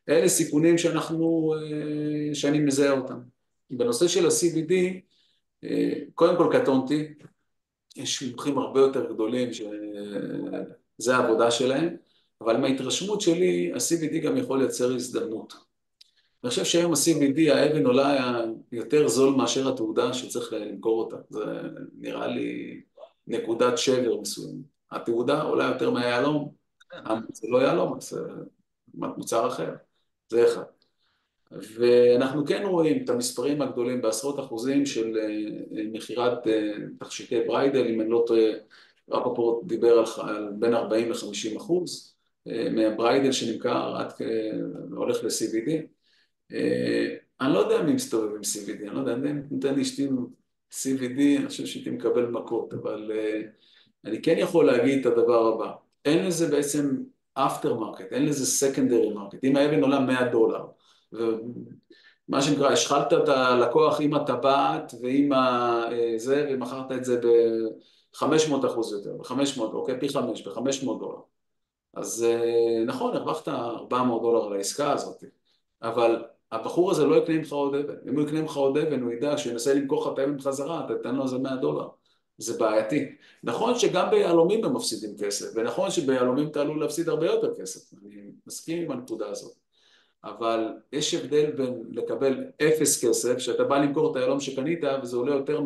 אלה סיכונים שאני מזהה אותם. בנושא של ה-CBD, קודם כל קטונתי, יש מומחים הרבה יותר גדולים שזה העבודה שלהם, אבל מההתרשמות שלי, ה-CBD גם יכול לייצר הזדמנות. אני חושב שהיום ה-CBD, האבן עולה יותר זול מאשר התעודה שצריך למכור אותה. זה נראה לי נקודת שבר מסוים. התעודה עולה יותר מהיהלום, זה לא יהלום, זה מוצר אחר. זה אחד. ואנחנו כן רואים את המספרים הגדולים בעשרות אחוזים של מכירת תכשיטי בריידל, אם אני לא טועה, רפפורט דיבר על בין 40 ל-50% מהבריידל שנמכר הולך ל-CBD. אני לא יודע מי מסתובב עם CBD, אני לא יודע, אני נותן לאשתי CBD, אני חושב שהייתי מקבל מכות, אבל אני כן יכול להגיד את הדבר הבא, אין לזה בעצם after market, אין לזה secondary market, אם האבן עולה $100, ומה שנקרא, השחלת את הלקוח עם הטבעת ועם זה, ומכרת את זה ב-500% יותר, ב-500, אוקיי, פי 5, $500. אז נכון, הרווחת $400 על העסקה הזאת, אבל הבחור הזה לא יקנה ממך עוד אבן. אם הוא יקנה ממך עוד אבן, הוא ידע שהוא ינסה למכור לך את האבן בחזרה, אתה תתן לו איזה $100. זה בעייתי. נכון שגם ביהלומים הם מפסידים כסף, ונכון שביהלומים אתה עלול להפסיד הרבה יותר כסף. אני מסכים עם הנקודה הזאת. אבל יש הבדל בין לקבל אפס כסף, שאתה בא למכור את היהלום שקנית, וזה עולה יותר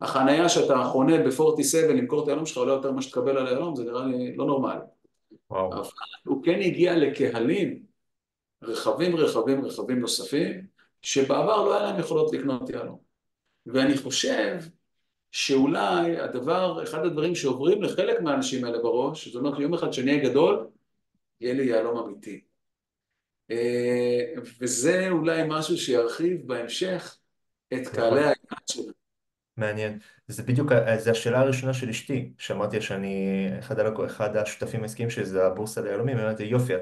מהחנייה שאתה חונה ב-47, למכור את היהלום שלך, עולה יותר מה שתקבל על היהלום, זה נראה לי לא נורמלי. וואו. אבל הוא כן הגיע לקהלים רחבים נוספים, שבעבר לא היה להם יכולות לקנות יהלום. ואני חושב שאולי אחד הדברים שעוברים לחלק מהאנשים האלה בראש, זאת אומרת, יום אחד שאני אהיה גדול, יהיה לי יהלום אמיתי. וזה אולי משהו שירחיב בהמשך את קהלי נכון. היעד שלנו. מעניין. זה בדיוק, זה השאלה הראשונה של אשתי, שאמרתי שאני, אחד השותפים העסקיים שלי זה הבורסה ליהלומים, אמרתי, יופי,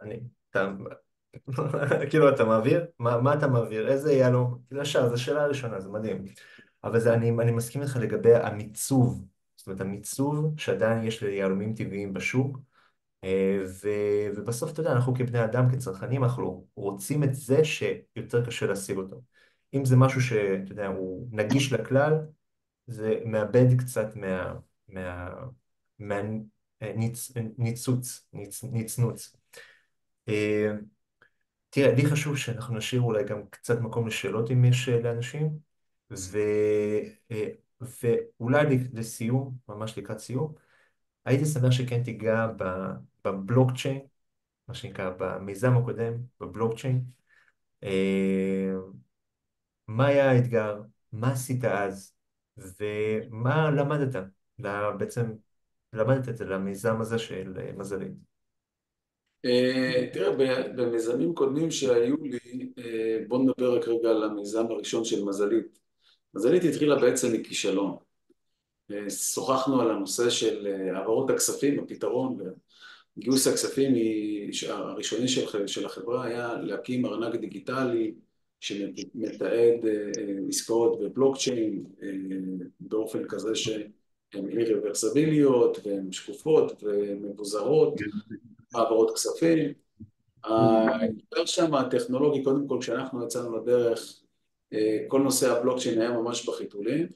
אני, אתה, כאילו, אתה מעביר? מה אתה מעביר? איזה יהלום? כאילו, ישר, זו השאלה הראשונה, זה מדהים. אבל אני מסכים איתך לגבי המיצוב, זאת אומרת, המיצוב שעדיין יש ליהלומים טבעיים בשוק, ובסוף, אתה יודע, אנחנו כבני אדם, כצרכנים, אנחנו רוצים את זה שיותר קשה להשיג אותו. אם זה משהו שאתה יודע, הוא נגיש לכלל, זה מאבד קצת מה, נצנוץ. אה, תראה, לי חשוב שאנחנו נשאיר אולי גם קצת מקום לשאלות אם יש לאנשים, ו, אה, ואולי לסיום, ממש לקראת סיום, הייתי שמח שכן תיגע בבלוקצ'יין, מה שנקרא, במיזם הקודם, בבלוקצ'יין. אה, מה היה האתגר, מה עשית אז, ומה למדת, בעצם למדת את זה למיזם הזה של מזלית. תראה, במיזמים קודמים שהיו לי, בוא נדבר רק רגע על המיזם הראשון של מזלית. מזלית התחילה בעצם מכישלון. שוחחנו על הנושא של העברות הכספים, הפתרון וגיוס הכספים הראשוני של החברה היה להקים ארנק דיגיטלי שמתעד עסקאות בבלוקצ'יין באופן כזה שהן אי-רוורסביליות והן שקופות ומבוזרות, העברות כספים. האתגר שם הטכנולוגי, קודם כל כשאנחנו יצאנו לדרך, כל נושא הבלוקצ'יין היה ממש בחיתולים,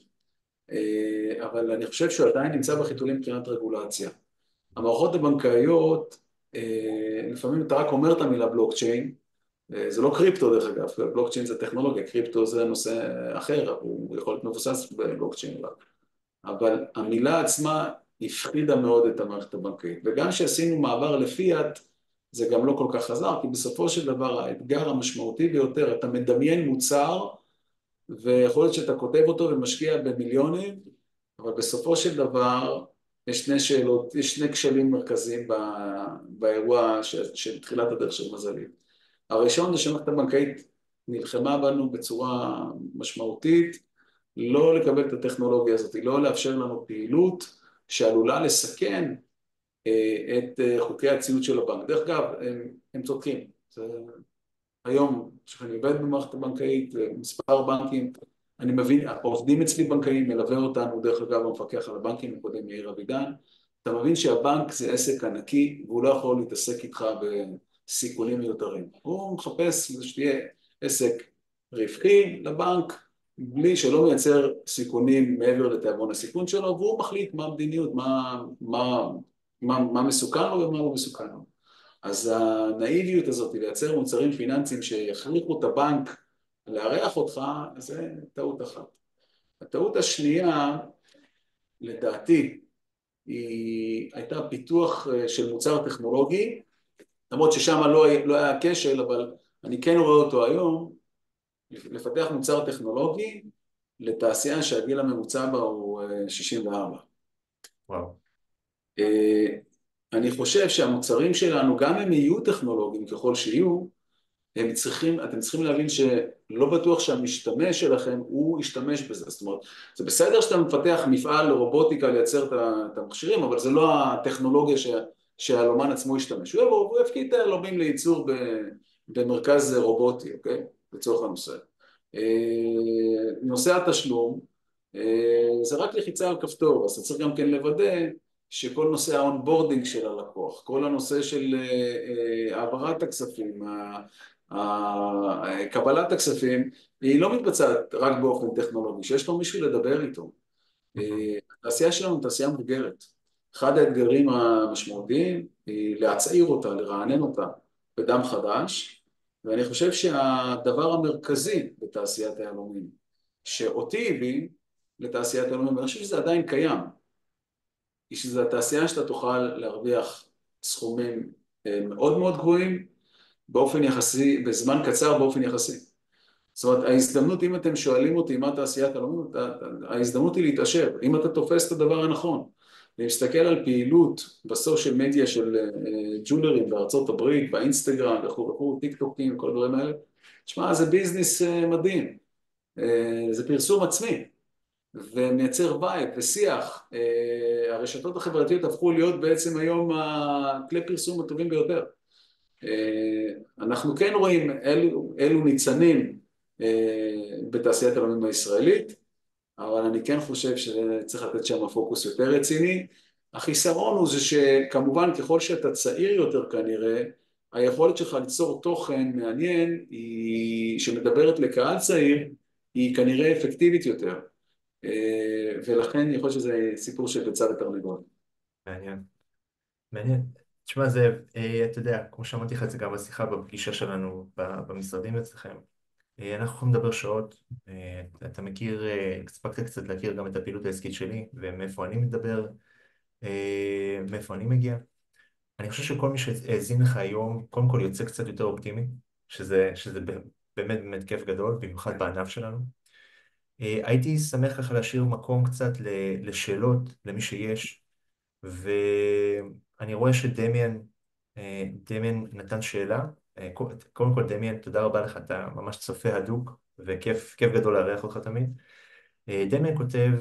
אבל אני חושב שהוא עדיין נמצא בחיתולים מבחינת רגולציה. המערכות הבנקאיות, לפעמים אתה רק אומר את המילה בלוקצ'יין, זה לא קריפטו דרך אגב, בלוקצ'יין זה טכנולוגיה, קריפטו זה נושא אחר, הוא יכול להיות מבוסס בבלוקצ'יין, אבל המילה עצמה הפחידה מאוד את המערכת הבנקאית, וגם כשעשינו מעבר לפיאט, זה גם לא כל כך חזר, כי בסופו של דבר האתגר המשמעותי ביותר, אתה מדמיין מוצר, ויכול להיות שאתה כותב אותו ומשקיע במיליונים, אבל בסופו של דבר יש שני שאלות, יש שני כשלים מרכזיים באירוע של תחילת הדרך של מזלית. הראשון זה שהמערכת הבנקאית נלחמה בנו בצורה משמעותית, לא לקבל את הטכנולוגיה הזאת, לא לאפשר לנו פעילות שעלולה לסכן את חוקי הציות של הבנק. דרך אגב, הם צודקים. היום, כשאני עובד במערכת הבנקאית, מספר בנקים, אני מבין, עובדים אצלי בנקאים, מלווה אותנו, דרך אגב, המפקח על הבנקים, מקודם יאיר אבידן, אתה מבין שהבנק זה עסק ענקי, והוא לא יכול להתעסק איתך בסיכונים מיותרים. הוא מחפש שתהיה עסק רווחי לבנק, בלי שלא מייצר סיכונים מעבר לתיאבון הסיכון שלו, והוא מחליט מה המדיניות, מה מסוכן לו ומה לא מסוכן לו. אז הנאיביות הזאת, לייצר מוצרים פיננסיים שיכריחו את הבנק לארח אותך, זה טעות אחת. הטעות השנייה, לדעתי, היא הייתה פיתוח של מוצר טכנולוגי, למרות ששם לא היה כשל, אבל אני כן רואה אותו היום, לפתח מוצר טכנולוגי לתעשייה שהגיל הממוצע בה הוא 64. וואו. אני חושב שהמוצרים שלנו, גם הם יהיו טכנולוגיים ככל שיהיו, אתם צריכים להבין שלא בטוח שהמשתמש שלכם הוא ישתמש בזה. זאת אומרת, זה בסדר שאתה מפתח מפעל לרובוטיקה לייצר את המכשירים, אבל זה לא הטכנולוגיה שהלומן עצמו ישתמש. הוא יפקיד את הלומים לייצור במרכז רובוטי, אוקיי? לצורך הנושא. נושא התשלום, זה רק לחיצה על כפתור, אז אתה צריך גם כן לוודא שכל נושא האונבורדינג של הלקוח, כל הנושא של העברת הכספים, קבלת הכספים, היא לא מתבצעת רק באופן טכנולוגי, שיש לו מישהו לדבר איתו. התעשייה שלנו היא תעשייה מבוגרת. אחד האתגרים המשמעותיים היא להצעיר אותה, לרענן אותה בדם חדש, ואני חושב שהדבר המרכזי בתעשיית היהלומים, שאותי הביא לתעשיית היהלומים, ואני חושב שזה עדיין קיים, היא שזו התעשייה שאתה תוכל להרוויח סכומים מאוד מאוד גבוהים, באופן יחסי, בזמן קצר באופן יחסי. זאת אומרת, ההזדמנות, אם אתם שואלים אותי מה תעשיית היהלומים, ההזדמנות היא להתעשר, אם אתה תופס את הדבר הנכון. אני מסתכל על פעילות בסושיאל מדיה של ג'ולרים בארצות הברית, באינסטגרם, וכו', טיק טוקים, כל הדברים האלה. תשמע, זה ביזנס מדהים. זה פרסום עצמי, ומייצר וייב ושיח. הרשתות החברתיות הפכו להיות בעצם היום הכלי פרסום הטובים ביותר. אנחנו כן רואים אילו ניצנים בתעשיית היהלומים הישראלית, אבל אני כן חושב שצריך לתת שם פוקוס יותר רציני. החיסרון הוא זה שכמובן ככל שאתה צעיר יותר כנראה, היכולת שלך ליצור תוכן מעניין, שמדברת לקהל צעיר, היא כנראה אפקטיבית יותר. ולכן אני חושב שזה סיפור של ביצה ותרנגולת. מעניין. מעניין. תשמע, זה, אתה יודע, כמו שאמרתי לך את זה גם בשיחה בפגישה שלנו במשרדים אצלכם, אנחנו יכולים לדבר שעות. אתה מכיר, הספקת קצת להכיר גם את הפעילות העסקית שלי ומאיפה אני מדבר, מאיפה אני מגיע. אני חושב שכל מי שהאזין לך היום, קודם כל יוצא קצת יותר אופטימי, שזה באמת באמת כיף גדול, במיוחד בענף שלנו. הייתי שמח ככה להשאיר מקום קצת לשאלות, למי שיש, ואני רואה שדמיאן, דמיאן נתן שאלה. קודם כל דמיאן, תודה רבה לך, אתה ממש צופה הדוק, וכיף כיף גדול לארח אותך תמיד. דמיאן כותב,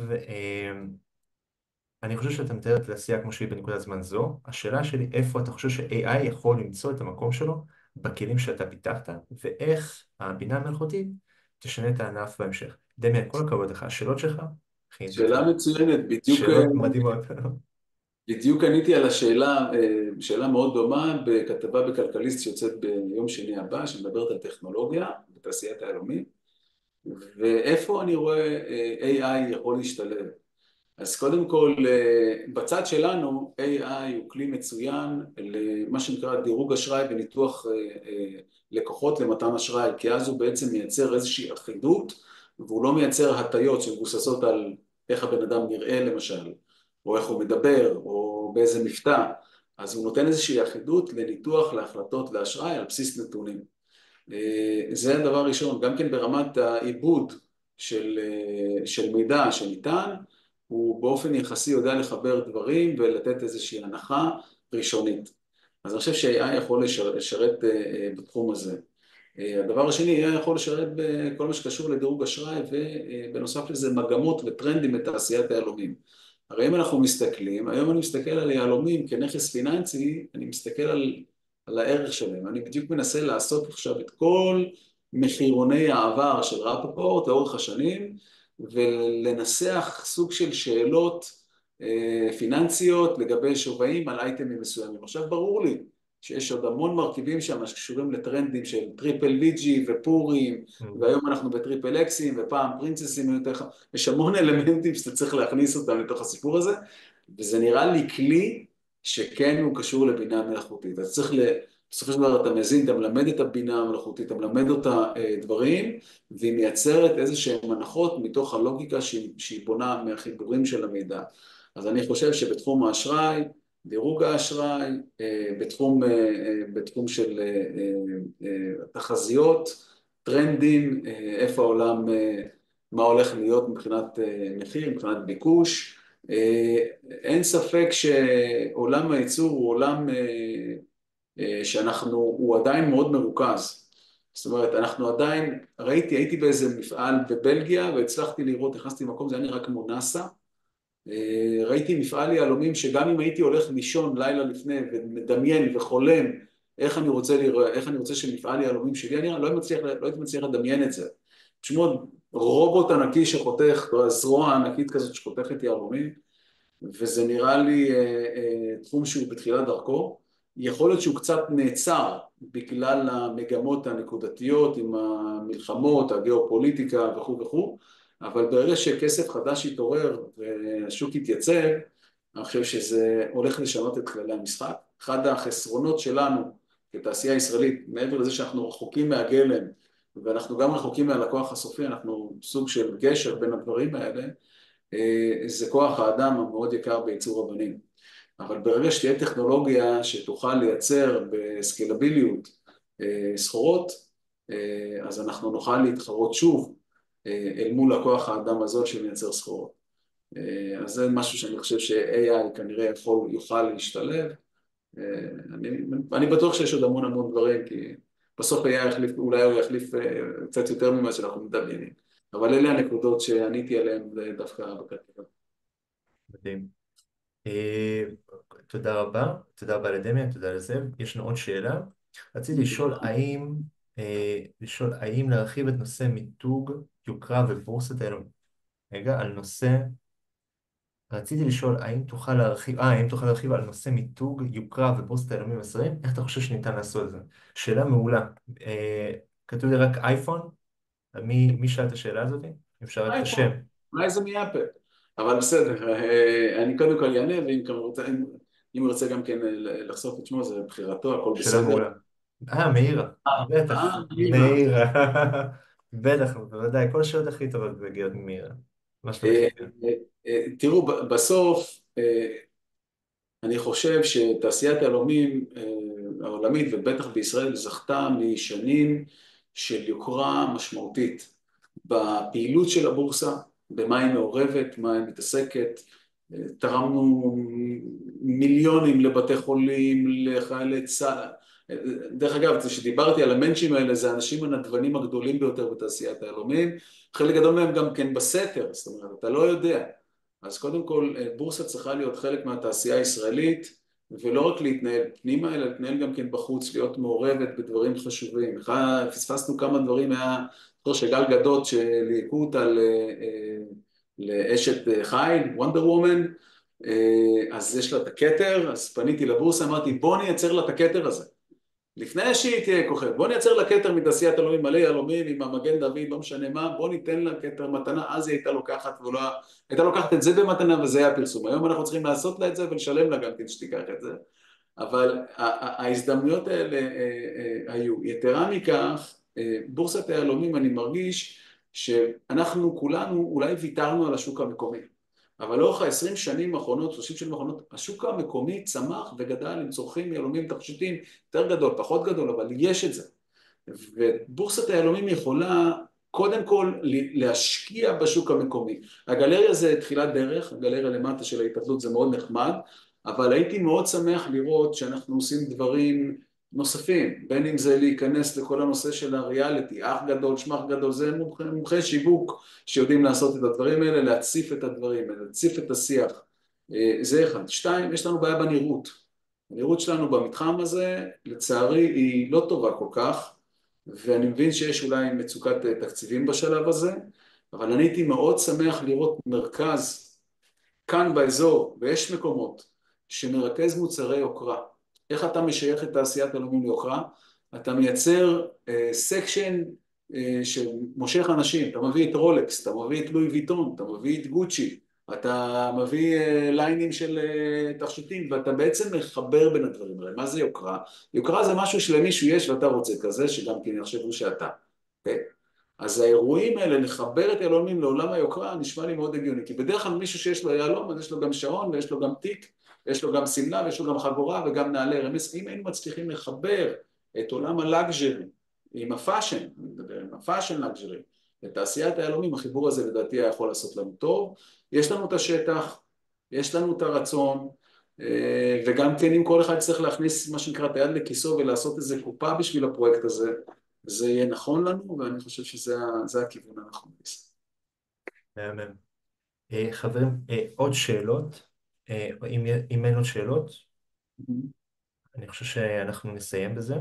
אני חושב שאתה מתאר את התעשייה כמו שהיא בנקודת זמן זו. השאלה שלי, איפה אתה חושב ש-AI יכול למצוא את המקום שלו בכלים שאתה פיתחת, ואיך הבינה המלאכותית תשנה את הענף בהמשך. דמיאן, כל הכבוד לך. השאלות שלך, הכי שאלה מצוינת, שאלות מדהימות. בדיוק עניתי על השאלה, שאלה מאוד דומה בכתבה בכלכליסט שיוצאת ביום שני הבא, שמדברת על טכנולוגיה בתעשיית היהלומים, ואיפה אני רואה AI יכול להשתלב. אז קודם כל, בצד שלנו, AI הוא כלי מצוין למה שנקרא דירוג אשראי וניתוח לקוחות למתן אשראי, כי אז הוא בעצם מייצר איזושהי אחידות, והוא לא מייצר הטיות שמבוססות על איך הבן אדם נראה למשל, או איך הוא מדבר, או באיזה מבטא, אז הוא נותן איזושהי אחידות לניתוח להחלטות לאשראי על בסיס נתונים. זה הדבר הראשון, גם כן ברמת העיבוד של מידע שניתן, הוא באופן יחסי יודע לחבר דברים ולתת איזושהי הנחה ראשונית. אז אני חושב ש-AI יכול לשרת בתחום הזה. הדבר השני, AI יכול לשרת בכל מה שקשור לדירוג אשראי, ובנוסף לזה מגמות וטרנדים בתעשיית היהלומים. הרי אם אנחנו מסתכלים, היום אני מסתכל על יהלומים כנכס פיננסי, אני מסתכל על הערך שלהם. אני בדיוק מנסה לעשות עכשיו את כל מחירוני העבר של רפפורט לאורך השנים, ולנסח סוג של שאלות פיננסיות לגבי שווים על אייטמים מסוימים. עכשיו ברור לי שיש עוד המון מרכיבים שם שקשורים לטרנדים של טריפל ויג'י ופורים, והיום אנחנו בטריפל אקסים ופעם פרינצסים, יש המון אלמנטים שאתה צריך להכניס אותם לתוך הסיפור הזה, וזה נראה לי כלי שכן הוא קשור לבינה מלאכותית. אז צריך בסופו של דבר אתה מזין, אתה מלמד את הבינה המלאכותית, אתה מלמד אותה דברים, והיא מייצרת איזה שהן הנחות מתוך הלוגיקה שהיא בונה מהחיבורים של המידע. אז אני חושב שבתחום האשראי, דירוג האשראי, בתחום של תחזיות, טרנדים, איפה העולם, מה הולך להיות מבחינת מחיר, מבחינת ביקוש. אין ספק שעולם הייצור הוא עולם הוא עדיין מאוד מרוכז. זאת אומרת, אנחנו עדיין, הייתי באיזה מפעל בבלגיה והצלחתי לראות, נכנסתי למקום, זה היה נראה כמו נאסא, ראיתי מפעל יהלומים שגם אם הייתי הולך לישון לילה לפני ומדמיין וחולם איך אני רוצה שמפעל יהלומים שלי, אני לא הייתי מצליח לדמיין את זה. פשוט רובוט ענקי שחותך, זרוע ענקית כזאת שחותכת יהלומים, וזה נראה לי תחום שהוא בתחילת דרכו. יכול להיות שהוא קצת נעצר בגלל המגמות הנקודתיות עם המלחמות, הגיאופוליטיקה וכו' וכו', אבל ברגע שכסף חדש יתעורר והשוק יתייצב, אני חושב שזה הולך לשנות את כללי המשחק. אחד החסרונות שלנו כתעשייה ישראלית, מעבר לזה שאנחנו רחוקים מהגלם, ואנחנו גם רחוקים מהלקוח הסופי, אנחנו סוג של גשר בין הדברים האלה, זה כוח האדם המאוד יקר בייצור אבנים. אבל ברגע שתהיה טכנולוגיה שתוכל לייצר בסקלביליות סחורות, אז אנחנו נוכל להתחרות שוב אל מול הכוח האדם הזול שמייצר סחורות. אז זה משהו שאני חושב ש-AI כנראה יוכל להשתלב. אני בטוח שיש עוד המון דברים, כי בסוף AI אולי הוא יחליף קצת יותר ממה שאנחנו מדמיינים. אבל אלה הנקודות שעניתי עליהן דווקא בכתבה. מדהים. אה, תודה רבה לדמיאן, תודה לזאב. יש לנו עוד שאלה. רציתי לשאול האם להרחיב את נושא מיתוג יוקרה ובורסת היהלומים. רגע, רציתי לשאול האם תוכל להרחיב על נושא מיתוג יוקרה ובורסת היהלומים הישראלים, איך אתה חושב שניתן לעשות את זה? שאלה מעולה. כתוב לי רק אייפון, מי שאל את השאלה הזאת? אם אפשר רק את השם. אייפון, אולי זה מאפל, אבל בסדר, אני קודם כל אענה, ואם כמובן, אם הוא ירצה גם כן לחשוף את שמו, זה בחירתו, הכל שאלה בסדר. מעולה. מאירה. בטח, נירה. מאירה. בטח, בוודאי. כל השאלות הכי טובות מגיעות ממאירה. מה שלומך אה, איתה? תראו, בסוף, אני חושב שתעשיית היהלומים העולמית, ובטח בישראל, זכתה משנים של יוקרה משמעותית בפעילות של הבורסה, במה היא מעורבת, מה היא מתעסקת. תרמנו מיליונים לבתי חולים, לחיילי צה"ל. דרך אגב, כשדיברתי על המנצ'ים האלה, זה האנשים הנדבנים הגדולים ביותר בתעשיית היהלומים, חלק גדול מהם גם כן בסתר, זאת אומרת, אתה לא יודע. אז קודם כל, בורסה צריכה להיות חלק מהתעשייה הישראלית, ולא רק להתנהל פנימה, אלא להתנהל גם כן בחוץ, להיות מעורבת בדברים חשובים. פספסנו כמה דברים, היה זוכר שגל גדות שליהקו אותה לאשת חיל, וונדר וומן, אז יש לה את הכתר, אז פניתי לבורסה, אמרתי בוא נייצר לה את הכתר הזה. לפני שהיא תהיה כוכב, בוא נייצר לה כתר מתעשיית יהלומים, מלא יהלומים עם המגן דוד, לא משנה מה, בוא ניתן לה כתר מתנה, אז היא הייתה לוקחת ולא, הייתה לוקחת את זה במתנה וזה היה פרסום. היום אנחנו צריכים לעשות לה את זה ולשלם לה גם כן שתיקח את זה. אבל ההזדמנויות האלה היו. יתרה מכך, בורסת היהלומים, אני מרגיש שאנחנו כולנו אולי ויתרנו על השוק המקומי. אבל לאורך ה-20 שנים האחרונות, 30 שנים האחרונות, השוק המקומי צמח וגדל עם צורכים יהלומים תכשיטים יותר גדול, פחות גדול, אבל יש את זה. ובורסת היהלומים יכולה קודם כל להשקיע בשוק המקומי. הגלריה זה תחילת דרך, הגלריה למטה של ההתאחדות זה מאוד נחמד, אבל הייתי מאוד שמח לראות שאנחנו עושים דברים נוספים, בין אם זה להיכנס לכל הנושא של הריאליטי, אח גדול, שמח גדול, זה מומחי שיווק שיודעים לעשות את הדברים האלה, להציף את הדברים האלה, להציף את השיח. זה אחד. שתיים, יש לנו בעיה בנראות. הנראות שלנו במתחם הזה, לצערי, היא לא טובה כל כך, ואני מבין שיש אולי מצוקת תקציבים בשלב הזה, אבל אני הייתי מאוד שמח לראות מרכז כאן באזור, ויש מקומות, שמרכז מוצרי יוקרה. איך אתה משייך את תעשיית היהלומים ליוקרה? אתה מייצר סקשן שמושך אנשים, אתה מביא את רולקס, אתה מביא את לואי ויטון, אתה מביא את גוצ'י, אתה מביא ליינים של תכשיטים, ואתה בעצם מחבר בין הדברים האלה. מה זה יוקרה? יוקרה זה משהו שלמישהו יש ואתה רוצה כזה, שגם כן יחשבו שאתה. Okay? אז האירועים האלה, לחבר את היהלומים לעולם היוקרה, נשמע לי מאוד הגיוני, כי בדרך כלל מישהו שיש לו יהלום, אז יש לו גם שעון, ויש לו גם תיק, ויש לו גם סמלה, ויש לו גם חגורה, וגם נעלי רמז. אם היינו מצליחים לחבר את עולם הלאגז'רי עם הפאשן, אני מדבר עם הפאשן לאגז'רי, לתעשיית היהלומים, החיבור הזה לדעתי היה יכול לעשות לנו טוב. יש לנו את השטח, יש לנו את הרצון, וגם כן אם כל אחד צריך להכניס מה שנקרא את היד לכיסו ולעשות איזה קופה בשביל הפרויקט הזה, זה יהיה נכון לנו, ואני חושב שזה הכיוון הנכון. מהמם. חברים, עוד שאלות? אם אין עוד שאלות, אני חושב שאנחנו נסיים בזה.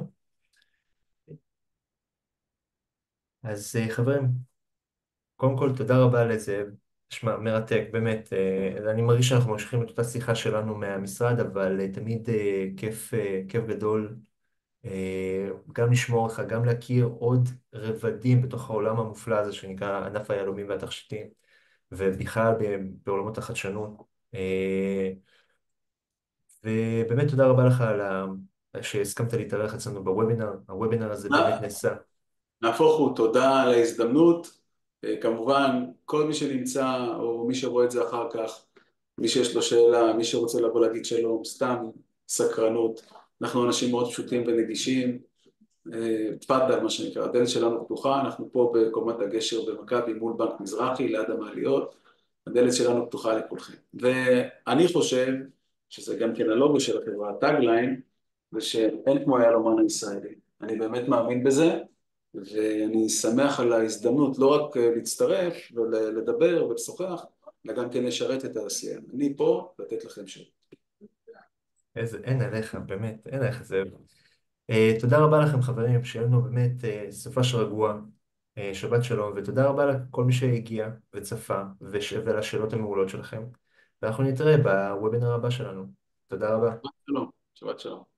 אז חברים, קודם כל תודה רבה לזה, שמע, מרתק, באמת. אני מרגיש שאנחנו ממשיכים את אותה שיחה שלנו מהמשרד, אבל תמיד כיף גדול גם לשמור לך, גם להכיר עוד רבדים בתוך העולם המופלא הזה שנקרא ענף היהלומים והתכשיטים, ובכלל בעולמות החדשנות. ובאמת תודה רבה לך שהסכמת להתארח אצלנו בוובינר. הוובינר הזה באמת נעשה. נהפוך הוא, תודה על ההזדמנות. כמובן, כל מי שנמצא, או מי שרואה את זה אחר כך, מי שיש לו שאלה, מי שרוצה לבוא להגיד שלום, סתם סקרנות. אנחנו אנשים מאוד פשוטים ונגישים. תפדל, מה שנקרא, הדלת שלנו פתוחה, אנחנו פה בקומת הגשר במכבי מול בנק מזרחי, ליד המעליות. הדלת שלנו פתוחה לכולכם. ואני חושב, שזה גם כן הלוגו של החברה, הטאגליין, זה שאין כמו היהלומן הישראלי. אני באמת מאמין בזה, ואני שמח על ההזדמנות לא רק להצטרף ולדבר ולשוחח, אלא גם כן לשרת את העשייה. אני פה לתת לכם שירות. אין עליך, באמת, אין עליך זה. תודה רבה לכם חברים, שיהיה לנו באמת סופש רגוע, שבת שלום, ותודה רבה לכל מי שהגיע וצפה ולשאלות המעולות שלכם. ואנחנו נתראה בוובינר הבא שלנו. תודה רבה. שלום, שבת שלום.